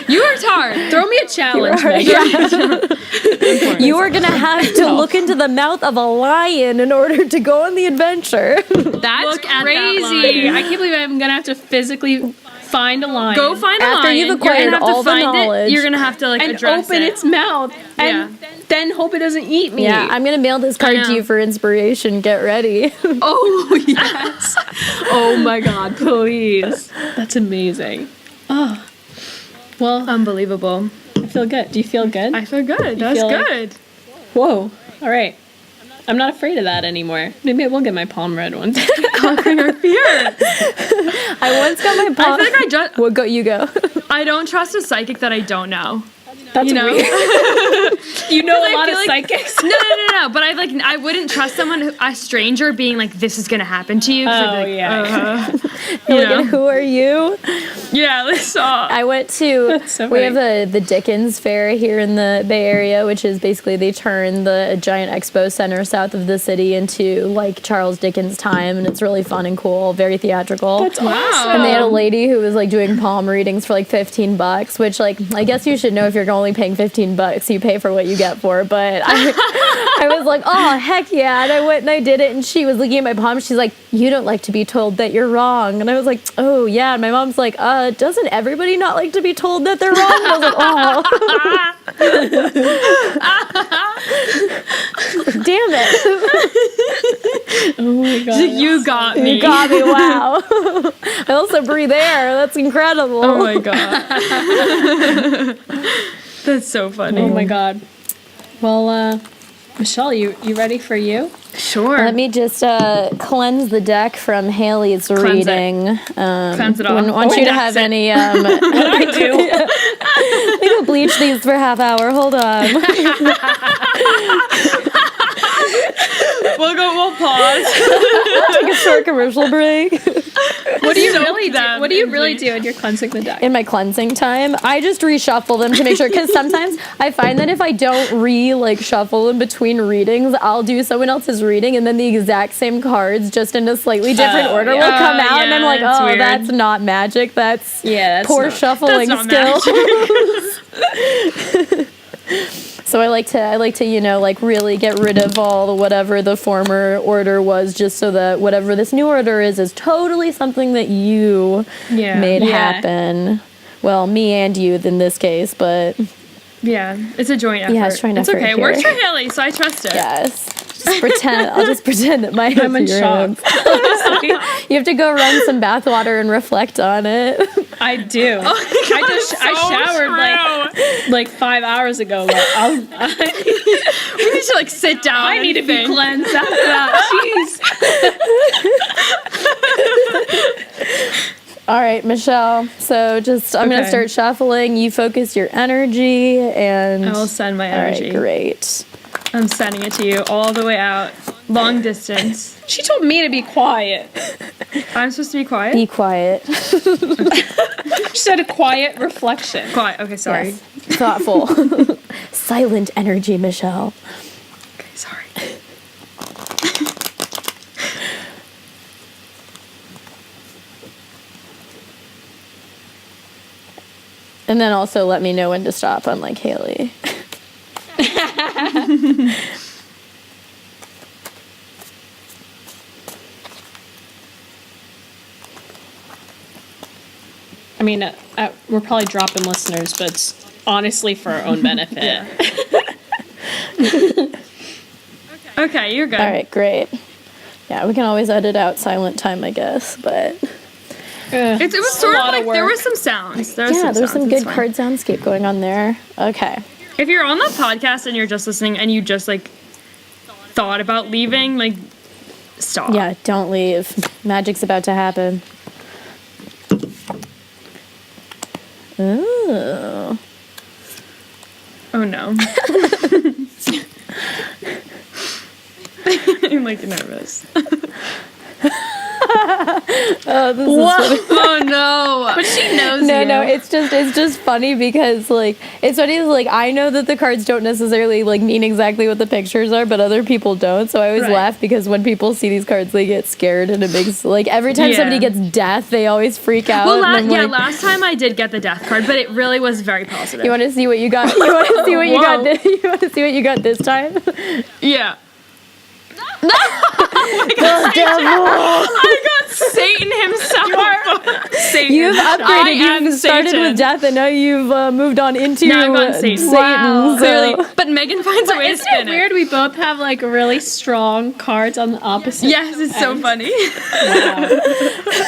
You worked hard. Throw me a challenge, Megan. You are gonna have to look into the mouth of a lion in order to go on the adventure. That's Look at that crazy. lion. I can't believe I'm gonna have to physically find a lion. Go find a After lion. you've acquired you're gonna have all to the find knowledge. it. You're gonna have to like and address open it. its mouth and then hope it doesn't eat me. Yeah, I'm gonna mail this card know. to you for inspiration. Get ready. Oh yes. Oh my God, please. That's amazing. Oh. Well, Unbelievable. I feel good. Do you feel good? I feel good. That's feel like- good. Whoa. All right. I'm not afraid of that anymore. Maybe I will get my palm read one day. Conquering our fear. I once got my I palm. feel like I just. Well, go. You go. I don't trust a psychic that I don't know. That's You know? weird. You know I a lot feel of like- psychics. No. But I wouldn't trust a stranger being like, this is gonna happen to you. 'cause I'd be Oh, like, yeah. You Like, know? and who are you? Yeah, let's stop. I went to. That's so we funny. have the Dickens Fair here in the Bay Area, which is basically they turn the giant expo center south of the city into like Charles Dickens' time, and it's really fun and cool, very theatrical. That's awesome. And they had a lady who was like doing palm readings for like $15, which like I guess you should know if you're only paying $15, you pay for what you get for. But I was like, oh heck yeah! And I went and I did it, and she was looking at my palm. She's like, you don't like to be told that you're wrong, and I was like, oh yeah. And my mom's like, doesn't everybody not like to be told that they're wrong? And I was like, oh. Damn it. Oh my God. You got me. You got me, wow. I also breathe air. That's incredible. Oh my god. That's so funny. Oh my God. Well, Michelle, you ready for you? Sure. Let me just cleanse the deck from Haley's Cleanse it. reading. Cleanse it off. Wouldn't want you to have any. What I do. Let me go bleach these for a half hour. Hold on. We'll pause. Take a short commercial break. What do you Soak really do? them What do you in really bleach. do when you're cleansing the deck? In my cleansing time, I just reshuffle them to make sure, because sometimes I find that if I don't shuffle in between readings, I'll do someone else's reading and then the exact same cards just in a slightly different order will come out, and I'm like, that's oh, weird. that's not magic. That's That's poor not- shuffling that's not skills. So I like to really get rid of all whatever the former order was, just so that whatever this new order is totally something that you made happen. Well, me and you in this case, but Yeah, it's a joint effort. Yeah, it's joint It's effort okay. It here. works for Haley, so I trust it. yes. I'll just pretend that my I'm in shock. You have to go run some bathwater and reflect on it. I do. I showered like 5 hours ago. Like, We need to sit down. I need to be and think. cleansed after that. Jeez. All right, Michelle. So I'm going to Okay. start shuffling. You focus your energy, and I will send my all right, energy. great. I'm sending it to you all the way out, long distance. She told me to be quiet. I'm supposed to be quiet. Be quiet. She said a quiet reflection. Quiet. Okay, sorry. Yes. Thoughtful. Silent energy, Michelle. Okay, sorry. And then also let me know when to stop, unlike Haley. I mean, we're probably dropping listeners, but it's honestly for our own benefit. Okay, you're good. All right, great. Yeah, we can always edit out silent time, I guess, but It was a sort of lot of like there work. were some sounds. There's some good card soundscape going on there. Okay. If you're on the podcast and you're just listening and you just thought about leaving, stop. Yeah, don't leave. Magic's about to happen. Ooh. Oh no. I'm nervous. Oh no! But she knows No, you. no, it's just funny because like it's funny like I know that the cards don't necessarily like mean exactly what the pictures are, but other people don't. So I always laugh because when people see these cards, they get scared and it makes like every time somebody gets death, they always freak out. Well, like, last time I did get the death card, but it really was very positive. you want to see what you got? You want to see what you got? You want to see what you got this time? Yeah. The devil. I got Satan himself. Satan. You've upgraded. You've started Satan. with death, and now you've moved on into Now I've gotten Satan. Satan, Clearly, so- but Megan finds a way to Isn't spin it weird? We both have like really strong cards on the opposite. Yes, it's so ends. funny.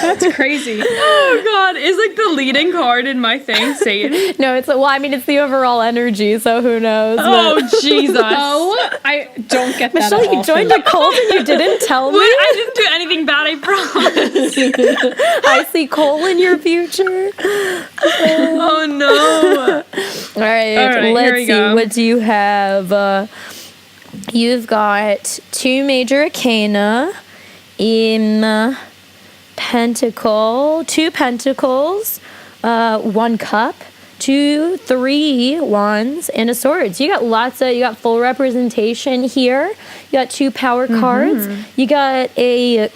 That's crazy. Oh god, is like the leading card in my thing Satan? No, it's it's the overall energy. So who knows? Oh Jesus! Oh, I don't get that Michelle, at all. you joined a cult and you didn't tell me. What? I didn't do anything bad. I promise. I see coal in your future. Oh no! All right, here let's we see. go. What do you have? You've got two major arcana in two pentacles, one cup, 2, 3 wands, and a sword. So you got full representation here. You got 2 power cards. You got a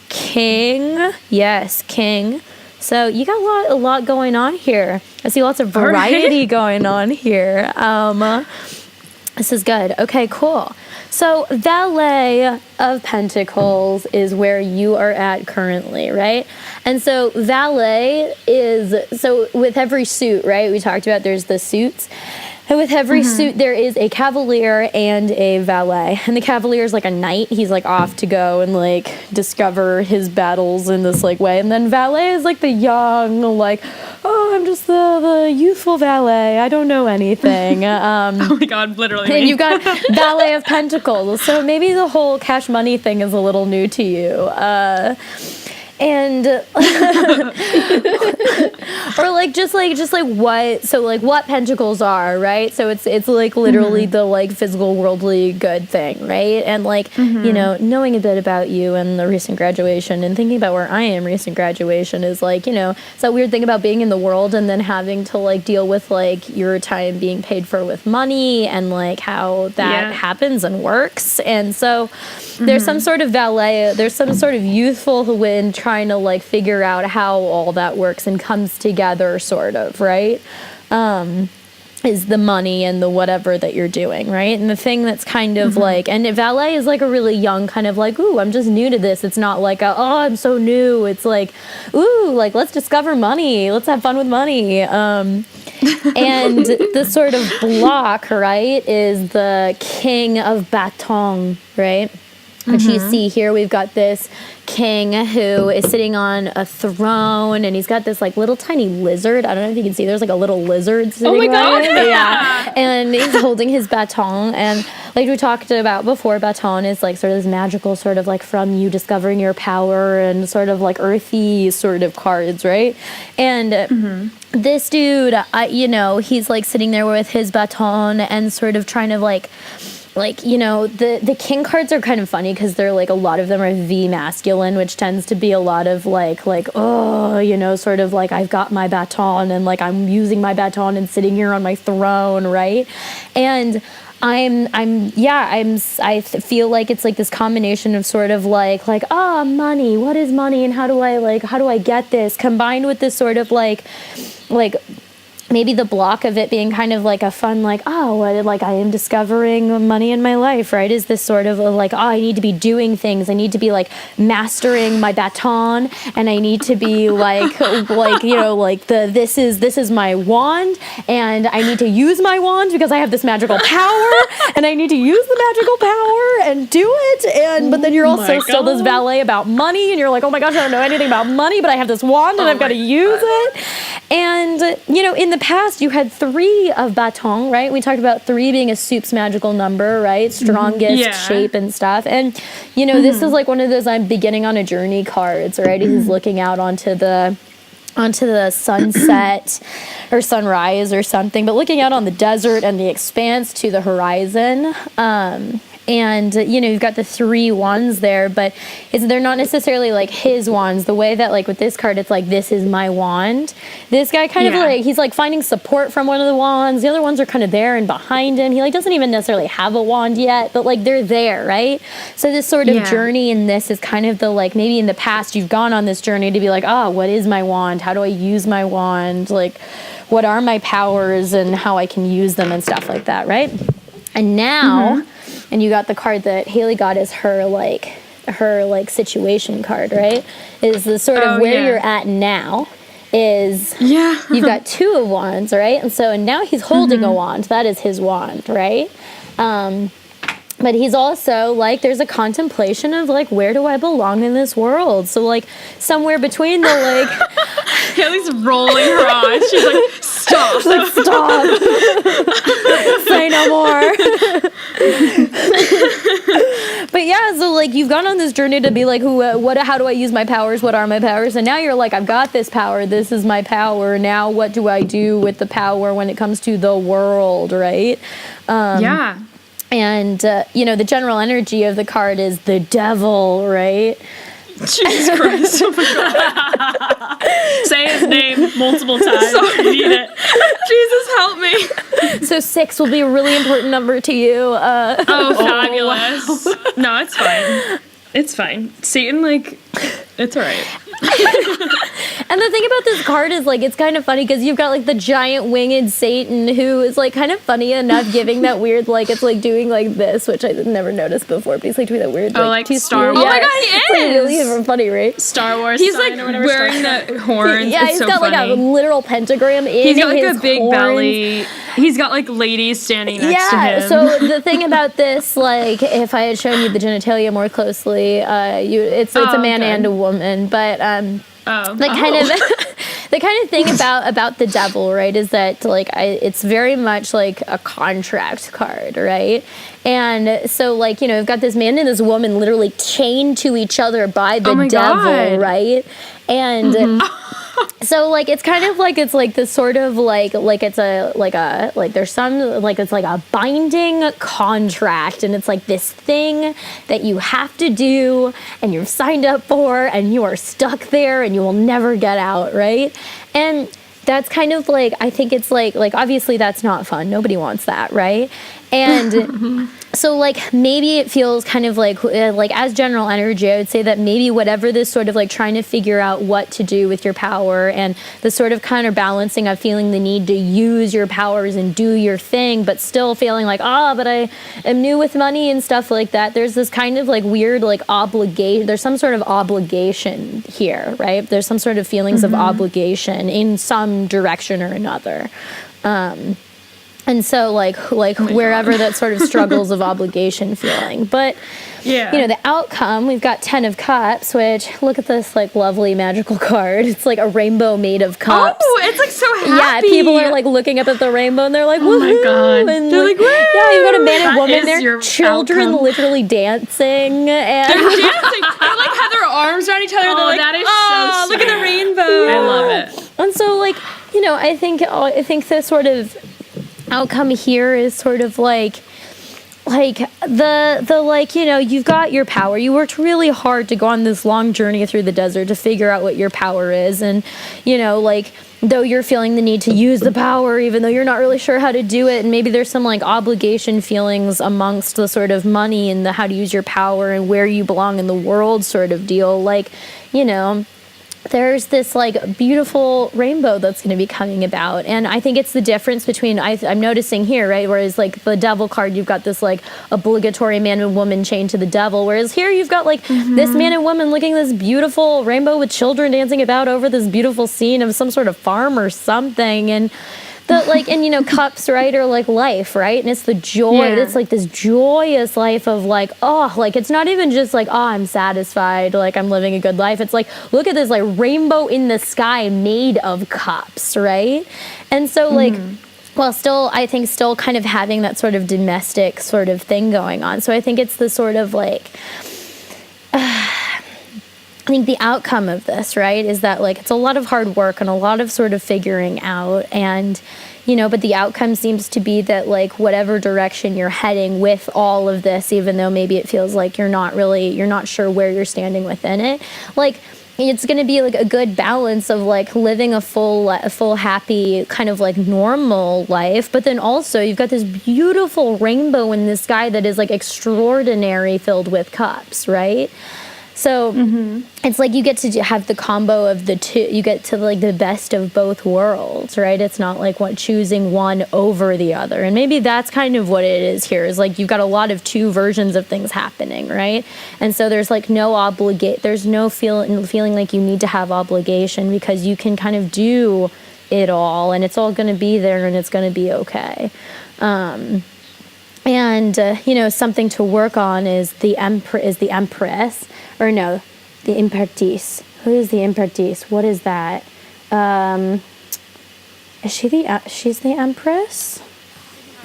king. Yes, king. So you got a lot going on here. I see lots of variety going on here. This is good. Okay, cool. So Valet of Pentacles is where you are at currently, right? And so Valet is, so with every suit, right? We talked about there's the suits. And with every suit, there is a cavalier and a valet. And the cavalier is like a knight. He's like off to go and like discover his battles in this like way. And then valet is like the young, like, oh, I'm just the youthful valet. I don't know anything. Oh my god, literally. And you've got Valet of Pentacles. So maybe the whole cash money thing is a little new to you. And or like just like what, so like what pentacles are, right? So it's like literally the like physical worldly good thing, right? And like you know, knowing a bit about you and the recent graduation and thinking about where I am recent graduation is like, you know, it's that weird thing about being in the world and then having to like deal with like your time being paid for with money and like how that happens and works. And so there's some sort of valet, there's some sort of youthful win trying to like figure out how all that works and comes together, sort of, right? Is the money and the whatever that you're doing, right? And the thing that's kind of like, and valet is like a really young kind of like, ooh, I'm just new to this. It's not like, oh, I'm so new. It's like, ooh, like let's discover money. Let's have fun with money. And the sort of block, right, is the king of baton, right? Which you see here, we've got this king who is sitting on a throne, and he's got this like little tiny lizard. I don't know if you can see. There's like a little lizard sitting God. yeah. And he's holding his baton, and like we talked about before, baton is like sort of this magical sort of like from you discovering your power and sort of like earthy sort of cards, right? And this dude, you know, he's like sitting there with his baton and sort of trying to like, you know, the king cards are kind of funny because they're like, a lot of them are V masculine, which tends to be a lot of like, oh, you know, sort of like I've got my baton and like I'm using my baton and sitting here on my throne, right? And I feel like it's like this combination of sort of like money, what is money and how do I get this, combined with this sort of like maybe the block of it being kind of like a fun, like, oh, like I am discovering money in my life, right? Is this sort of like, oh, I need to be doing things. I need to be like mastering my baton, and I need to be like you know, like this is my wand, and I need to use my wand because I have this magical power, and I need to use the magical power and do it. But then you're also still this valet about money, and you're like, oh my gosh, I don't know anything about money, but I have this wand and I've got to use it. And you know, in the past, you had 3 of baton, right? We talked about 3 being a soup's magical number, right? Strongest shape and stuff. And, you know, this is like one of those I'm beginning on a journey cards, right? He's looking out onto the sunset or sunrise or something, but looking out on the desert and the expanse to the horizon. And, you've got the 3 wands there, but they're not necessarily like his wands. The way that, like, with this card, it's like, this is my wand. This guy kind of like, he's like finding support from one of the wands. The other ones are kind of there and behind him. He like doesn't even necessarily have a wand yet, but like they're there, right? So this sort of journey in this is kind of the, like, maybe in the past you've gone on this journey to be like, what is my wand? How do I use my wand? Like, what are my powers and how I can use them and stuff like that, right? And now... And you got the card that Haley got as her situation card, right? Is the sort of where you're at now is you've got 2 of wands, right? And so now he's holding a wand. That is his wand, right? But he's also, like, there's a contemplation of, like, where do I belong in this world? So, like, somewhere between the, like... Haley's rolling her eyes. She's like, stop. Like, stop. Say no more. But yeah, so, like, you've gone on this journey to be like, how do I use my powers? What are my powers? And now you're like, I've got this power. This is my power. Now what do I do with the power when it comes to the world, right? And, the general energy of the card is the devil, right? Jesus Christ. Oh my God. Say his name multiple times. Sorry. You need it. Jesus, help me. So 6 will be a really important number to you. Fabulous. Wow. No, it's fine. It's fine. Satan, like, it's all right. And the thing about this card is, like, it's kind of funny because you've got, like, the giant winged Satan who is, like, kind of funny enough giving that weird, like, it's, like, doing, like, this, which I never noticed before, but he's, like, doing that weird, like Star Wars. Yeah. Oh my God, he is! It's, like, really funny, right? Star Wars. He's, like, wearing the horns. Yeah, he's got, funny. like, a literal pentagram in He's got, like, his a big horns. belly. He's got, like, ladies standing next to him. So the thing about this, like, if I had shown you the genitalia more closely, it's a man and a woman, but the kind of thing about the devil, right, is that, like, it's very much like a contract card, right? And so, like, you've got this man and this woman literally chained to each other by the devil, God. Right? And so, like, it's kind of like, it's like this sort of like it's there's some, like, it's like a binding contract, and it's like this thing that you have to do and you're signed up for and you are stuck there and you will never get out, right? And that's kind of like, I think it's like obviously that's not fun. Nobody wants that, right? And so, like, maybe it feels kind of like as general energy, I would say that maybe whatever this sort of, like, trying to figure out what to do with your power and the sort of counterbalancing of feeling the need to use your powers and do your thing, but still feeling like, but I am new with money and stuff like that. There's this kind of, like, weird, like, obligation. There's some sort of obligation here, right? There's some sort of feelings of obligation in some direction or another. And so, like wherever God. that sort of struggles of obligation feeling. But, the outcome, we've got 10 of Cups, which, look at this, like, lovely magical card. It's like a rainbow made of cups. Oh, it's, like, so happy. Yeah, people are, like, looking up at the rainbow, and they're like, oh my God. And they're like, woo! Yeah, you've got a man and That woman is there. your Children outcome. literally dancing. And They're dancing. They, like, have their arms around each other. They're like, that is so look at the sweet. rainbow. I love it. And so, like, I think the sort of outcome here is sort of like you've got your power. You worked really hard to go on this long journey through the desert to figure out what your power is, and though you're feeling the need to use the power, even though you're not really sure how to do it, and maybe there's some, like, obligation feelings amongst the sort of money and the how to use your power and where you belong in the world sort of deal, there's this, like, beautiful rainbow that's going to be coming about. And I think it's the difference between, I'm noticing here, right, whereas, like, the devil card, you've got this, like, obligatory man and woman chained to the devil, whereas here you've got, like, this man and woman looking at this beautiful rainbow with children dancing about over this beautiful scene of some sort of farm or something. And cups, right, are like life, right? And it's the joy. Yeah. It's like this joyous life of, like, it's not even just like, I'm satisfied, like, I'm living a good life. It's like, look at this, like, rainbow in the sky made of cups, right? And so, like, while still kind of having that sort of domestic sort of thing going on. So I think it's the sort of, like, I think the outcome of this, right, is that, like, it's a lot of hard work and a lot of sort of figuring out, and, but the outcome seems to be that, like, whatever direction you're heading with all of this, even though maybe it feels like you're not sure where you're standing within it, like, it's going to be like a good balance of like living a full, happy kind of like normal life. But then also you've got this beautiful rainbow in the sky that is like extraordinary, filled with cups, right? So it's like you get to have the combo of the two. You get to like the best of both worlds, right? It's not like choosing one over the other. And maybe that's kind of what it is here, is like you've got a lot of two versions of things happening, right? And so there's like there's no feeling like you need to have obligation, because you can kind of do it all, and it's all going to be there, and it's going to be okay. Something to work on is the Empress. Or no, the Imperatrice. Who is the Imperatrice? What is that? She's the Empress?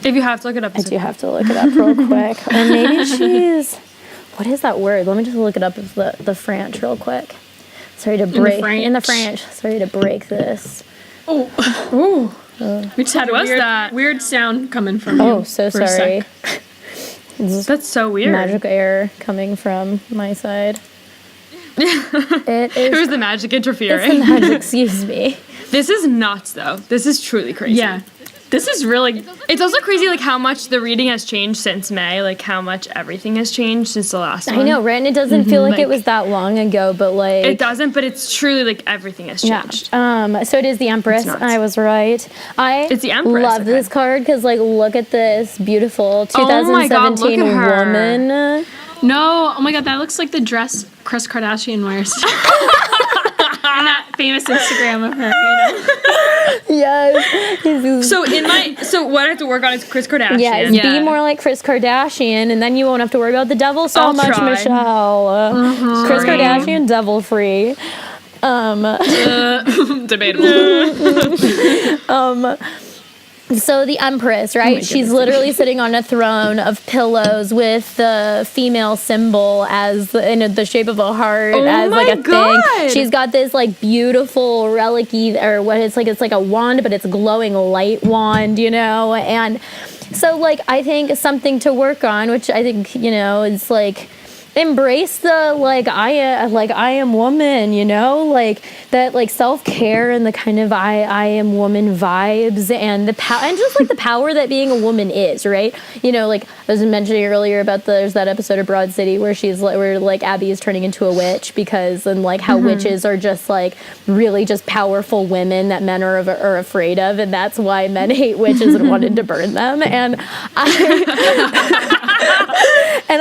If you have to look it up. I do have to look it up real quick. Or maybe she's... What is that word? Let me just look it up with the French real quick. Sorry to break... In the French. Sorry to break this. Oh. Ooh. We just had a weird sound coming from you. Oh, so sorry. That's so weird. Magic air coming from my side. It was the magic interfering. It's the magic, excuse me. This is nuts, though. This is truly crazy. Yeah. This is really... It's also crazy, like, how much the reading has changed since May. Like, how much everything has changed since the last one. I know, right? And it doesn't feel like it was that long ago, but, like... It doesn't, but it's truly, like, everything has changed. Yeah. So it is the Empress. I was right. It's the Empress. Love this card, because, like, look at this beautiful 2017 woman. No, oh my god, that looks like the dress Kris Kardashian wears. And that famous Instagram of her, Yes. So what I have to work on is Kris Kardashian. Yes, be more like Kris Kardashian, and then you won't have to worry about the devil so much, try. Michelle. Kris Kardashian, devil free. Debatable. So the Empress, right? She's literally sitting on a throne of pillows with the female symbol as in the shape of a heart, as like a thing. She's got this like beautiful relic-y, or what it's like a wand, but it's a glowing light wand, and so like I think something to work on, which I think is like embrace the like I am woman, like that, like self-care and the kind of I am woman vibes, and the and just like the power that being a woman is, right? Like I was mentioning earlier about there's that episode of Broad City where where Abby is turning into a witch, because and like how witches are just like really just powerful women that men are afraid of, and that's why men hate witches and wanted to burn them. And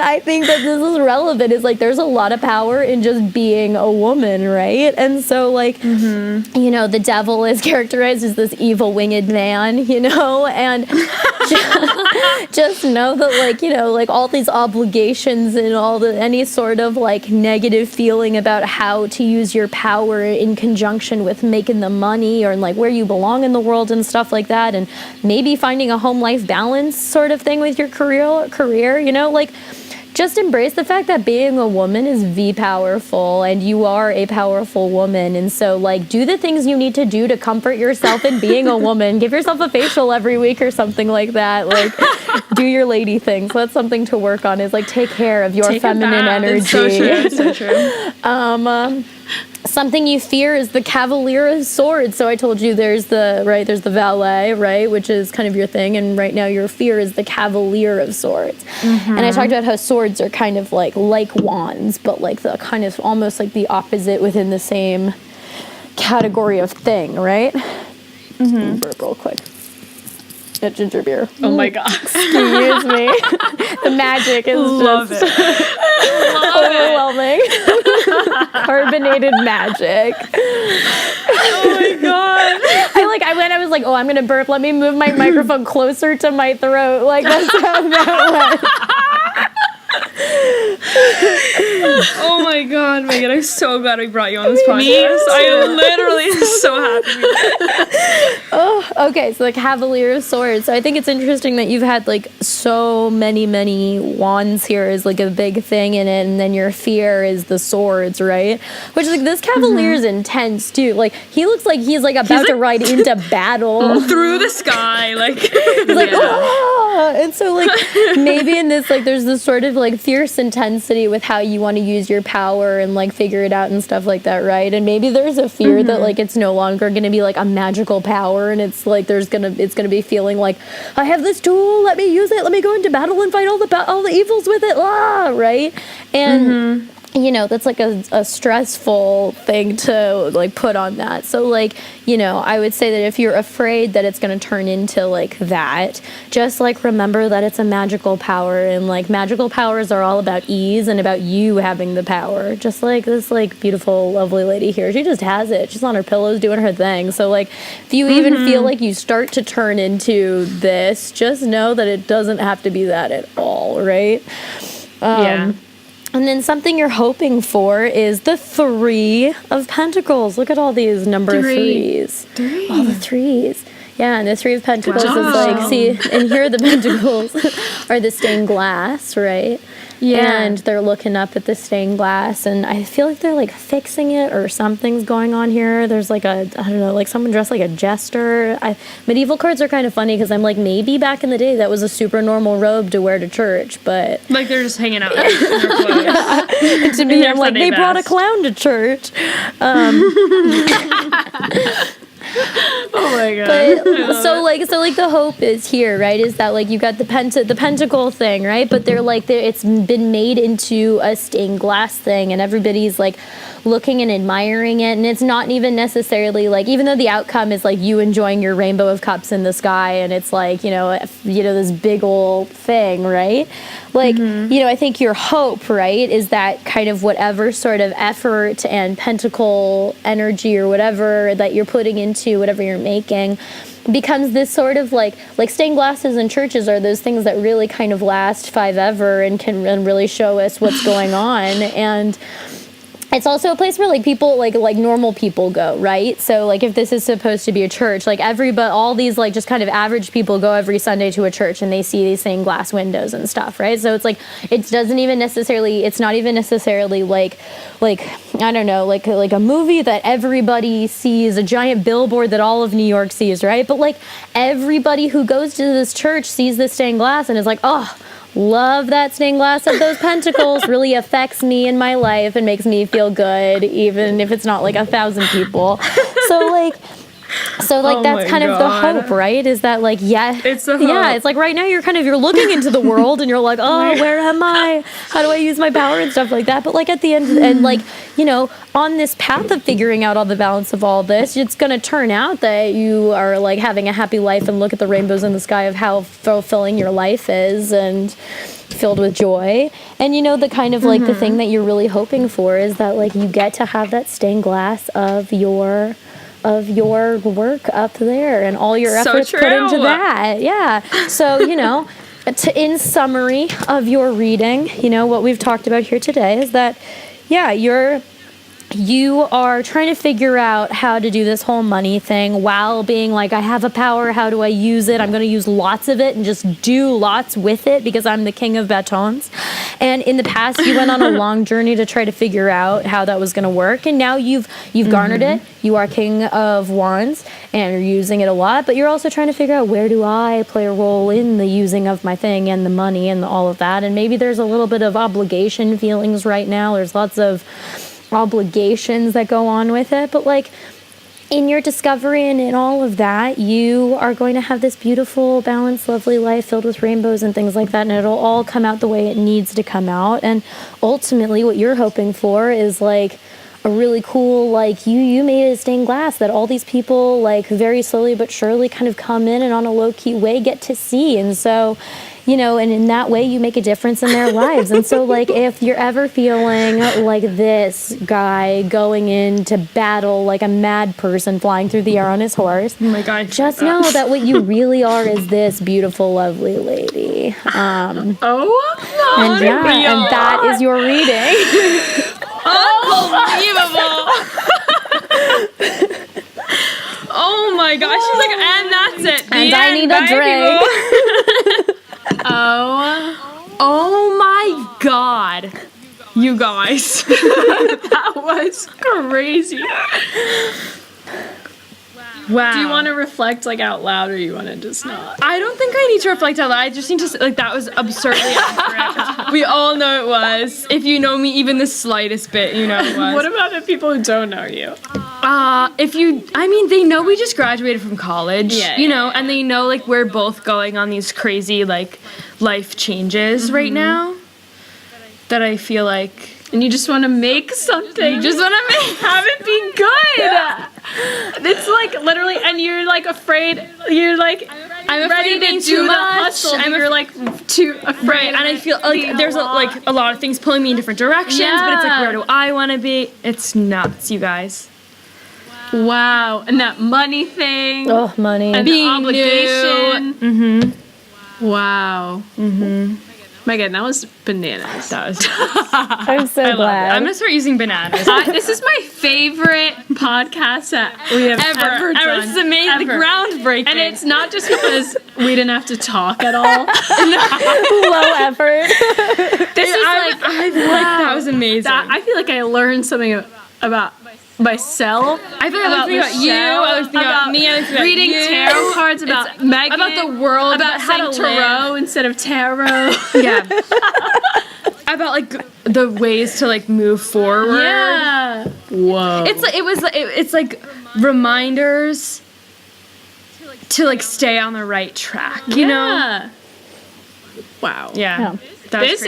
I think that this is relevant, is like there's a lot of power in just being a woman, right? And so like the devil is characterized as this evil winged man, and just know that like all these obligations and any sort of like negative feeling about how to use your power in conjunction with making the money, or like where you belong in the world and stuff like that, and maybe finding a home life balance sort of thing with your career, like just embrace the fact that being a woman is powerful, and you are a powerful woman. And so like do the things you need to do to comfort yourself in being a woman. Give yourself a facial every week or something like that. Like do your lady things. That's something to work on, is like take care of your feminine energy. It's so true. Something you fear is the Cavalier of Swords. So I told you there's the valet, right, which is kind of your thing, and right now your fear is the Cavalier of Swords. And I talked about how swords are kind of like wands, but like the kind of almost like the opposite within the same category of thing, right? Burp real quick. At ginger beer. Oh my god. Excuse me. The magic is just overwhelming. Carbonated magic. Oh my god. I was like, oh, I'm gonna burp. Let me move my microphone closer to my throat. Like that's how that went. Oh my god, Megan, I'm so glad we brought you on this podcast. I am literally so happy. Okay, so the Cavalier of Swords. So I think it's interesting that you've had like so many wands here is like a big thing in it, and then your fear is the swords, right? Which like this Cavalier is intense too. Like he looks like he's like about to ride into battle through the sky, like he's like ah! And so like maybe in this like there's this sort of like fierce intensity with how you want to use your power and like figure it out and stuff like that, right? And maybe there's a fear that like it's no longer going to be like a magical power, and it's like it's gonna be feeling like I have this tool, let me use it, let me go into battle and fight all the evils with it, right? And you know, that's like a stressful thing to like put on that. So like, you know, I would say that if you're afraid that it's going to turn into like that, just like remember that it's a magical power, and like magical powers are all about ease and about you having the power. Just like this like beautiful, lovely lady here. She just has it. She's on her pillows doing her thing. So like if you even feel like you start to turn into this, just know that it doesn't have to be that at all, right? Yeah. And then something you're hoping for is the 3 of Pentacles. Look at all these number threes. All the threes. Yeah, and the 3 of Pentacles is like, see, and here the Pentacles are the stained glass, right? Yeah. And they're looking up at the stained glass, and I feel like they're like fixing it or something's going on here. There's like I don't know, like someone dressed like a jester. Medieval cards are kind of funny because I'm like, maybe back in the day that was a super normal robe to wear to church, but like they're just hanging out in their clothes. And to me, I'm like, they brought a clown to church. Oh my god! But, so like the hope is here, right? Is that like you got the pentacle thing, right? But it's been made into a stained glass thing, and everybody's like looking and admiring it, and it's not even necessarily like, even though the outcome is like you enjoying your rainbow of cups in the sky, and it's like you know this big old thing, right? Like you know, I think your hope, right, is that kind of whatever sort of effort and pentacle energy or whatever that you're putting into whatever you're making becomes this sort of like stained glasses in churches are those things that really kind of last forever and can really show us what's going on. And it's also a place where like people like normal people go, right? So like if this is supposed to be a church, like all these like just kind of average people go every Sunday to a church and they see these stained glass windows and stuff, right? So it's like it's not even necessarily like I don't know, like a movie that everybody sees, a giant billboard that all of New York sees, right? But like everybody who goes to this church sees this stained glass and is like, oh, love that stained glass of those pentacles, really affects me in my life and makes me feel good, even if it's not like 1,000 people. So that's kind of the hope, right? Is that like, it's the hope. Yeah, it's like right now you're looking into the world and you're like, oh, where am I? How do I use my power and stuff like that? But like at the end, and like, you know, on this path of figuring out all the balance of all this, it's going to turn out that you are like having a happy life and look at the rainbows in the sky of how fulfilling your life is and filled with joy. And you know, the kind of like the thing that you're really hoping for is that like you get to have that stained glass of your work up there and all your efforts put into that. Yeah. So, you know, in summary of your reading, you know, what we've talked about here today is that, yeah, you are trying to figure out how to do this whole money thing while being like, I have a power, how do I use it? I'm going to use lots of it and just do lots with it because I'm the king of batons. And in the past, you went on a long journey to try to figure out how that was going to work. And now you've garnered it. You are king of wands and you're using it a lot, but you're also trying to figure out, where do I play a role in the using of my thing and the money and all of that? And maybe there's a little bit of obligation feelings right now. There's lots of obligations that go on with it, but like in your discovery and in all of that, you are going to have this beautiful, balanced, lovely life filled with rainbows and things like that, and it'll all come out the way it needs to come out. And ultimately what you're hoping for is like a really cool, like you made a stained glass that all these people like very slowly but surely kind of come in and on a low-key way get to see. And so, you know, and in that way you make a difference in their lives. And so like if you're ever feeling like this guy going into battle like a mad person flying through the air on his horse, oh my God, just know that what you really are is this beautiful, lovely lady. And that is your reading. Unbelievable. Oh my god, she's like, and that's it. The And I end, need a bye, drink. Oh my god. You guys. That was crazy. Wow. Do you want to reflect like out loud, or you want to just not? I don't think I need to reflect out loud. I just need to, like, that was absurdly accurate. We all know it was. If you know me even the slightest bit, you know it was. What about the people who don't know you? They know we just graduated from college, Yeah, you know, and they know, like, we're both going on these crazy, like, life changes right now that I feel like... And you just want to make something. You just want to have it be good. It's like literally, and you're like afraid. You're like, I'm ready afraid to of do too the much. hustle. And you're like too afraid. Right, and I feel like there's a lot of things pulling me in different directions, but it's like, where do I want to be? It's nuts, you guys. Wow, and that money thing. Oh, money. And Being the obligation. new. Wow. My God, that was bananas. That was. I'm so glad. I'm gonna start using bananas. This is my favorite podcast that we have ever done. This is amazing, Ever. groundbreaking. And it's not just because we didn't have to talk at all. Low effort. This is like, that was amazing. I feel like I learned something about myself. I feel like I was thinking about you. I was thinking about me. I was thinking about reading you. tarot cards, about Megan, about the world, about how saying to tarot instead of tarot. Yeah. About like the ways to like move forward. Yeah. Whoa. It's like reminders to like stay on the right track. You know. Wow. Yeah. This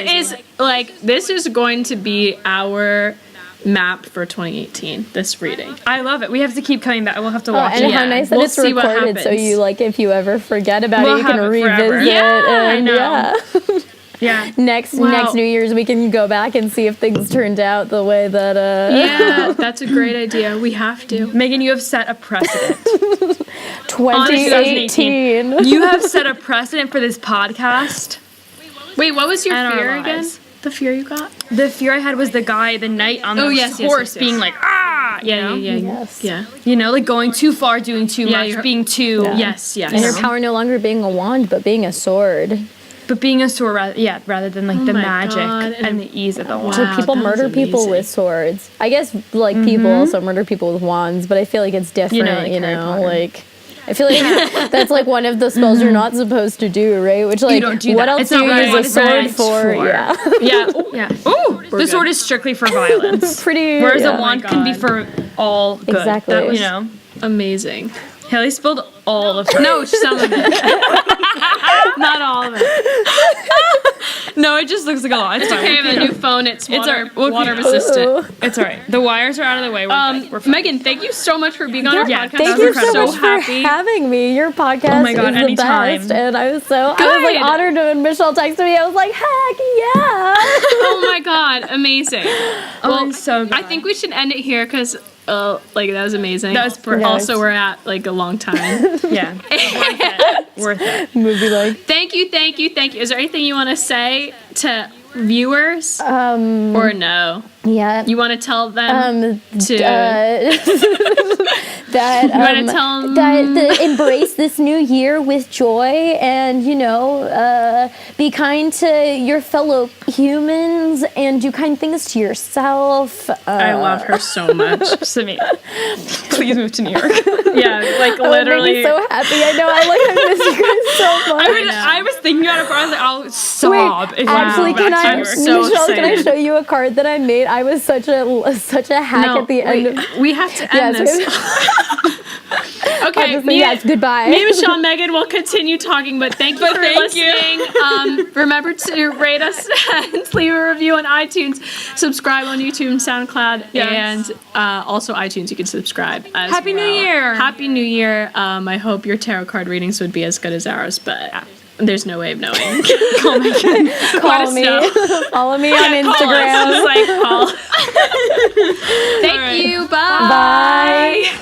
is going to be our map for 2018. This reading. I love it. We have to keep coming back. We'll have to watch and it. how nice that We'll it's see what recorded, so happens. you like if you ever forget about We'll it, you can have it forever. revisit Yeah, it. I And know. Yeah. next New Year's we can go back and see if things turned out the way that. Yeah, that's a great idea. We have to. Megan, you have set a precedent. 2018. You have set a precedent for this podcast. Wait, what was your And our fear again? lives. The fear you got? The fear I had was the knight on the horse being like, ah! Yeah. Yes. Yeah. You know, like going too far, doing too much, you're- being too... Yes. And your power no longer being a wand, but being a sword. But being a sword, rather than like the my magic God. and the ease of the wand. So Wow, people that was murder people amazing. with swords. I guess like people also murder people with wands, but I feel like it's different. like Harry Potter. Like I feel like that's like one of the spells you're not supposed to do, right? Which like don't do what that. else It's do not you what use a it's sword meant for? for. Yeah, Yeah. Yeah. Ooh, the sword is strictly for violence. pretty. Whereas yeah. a wand can be for all good. Exactly. That, you know. Amazing. Haley spilled all of it. No, some of it. Not all of it. No, it just looks like a lot. It's fine. Okay, I have a new phone. It's water, we'll water keep- resistant. It's all right. The wires are out of the way. We're fine. Megan, thank you so much for being on our Yeah, podcast. Thank That you was so incredible. much for having me. Your podcast Oh my God, is the anytime. best, and I was like Good. honored when Michelle texted me. I was like, heck yeah! Oh my God, amazing. Well, I'm so glad. I think we should end it here because, like, that was amazing. That was perfect. Also, we're at like a long time. Yeah. Worth it. Movie like Thank you. Is there anything you want to say to viewers? Or no? yeah. You want to tell them to? That you want to tell them? that embrace this new year with joy, and be kind to your fellow humans, and do kind things to yourself. I love her so much. Simi, please move to New York. Yeah, like It would make literally. me so happy. I know. I miss you guys so much. I was thinking about it for I was like, I'll sob if Actually, you go can back I, to New York. so Michelle? Can I excited. show you a card that I made? I was such a hack No, at the end. wait, we have to end Yes, this. Okay, yes, goodbye. Me, Michelle, and Megan will continue talking, but thank you for listening. Remember to rate us and leave a review on iTunes. Subscribe on YouTube and SoundCloud, Yes. and also iTunes. You can subscribe. As Happy New well. Year. Happy New Year. I hope your tarot card readings would be as good as ours, but there's no way of knowing. Call me. Follow me on Instagram. Call us. Just like call. Thank you. Bye. Bye.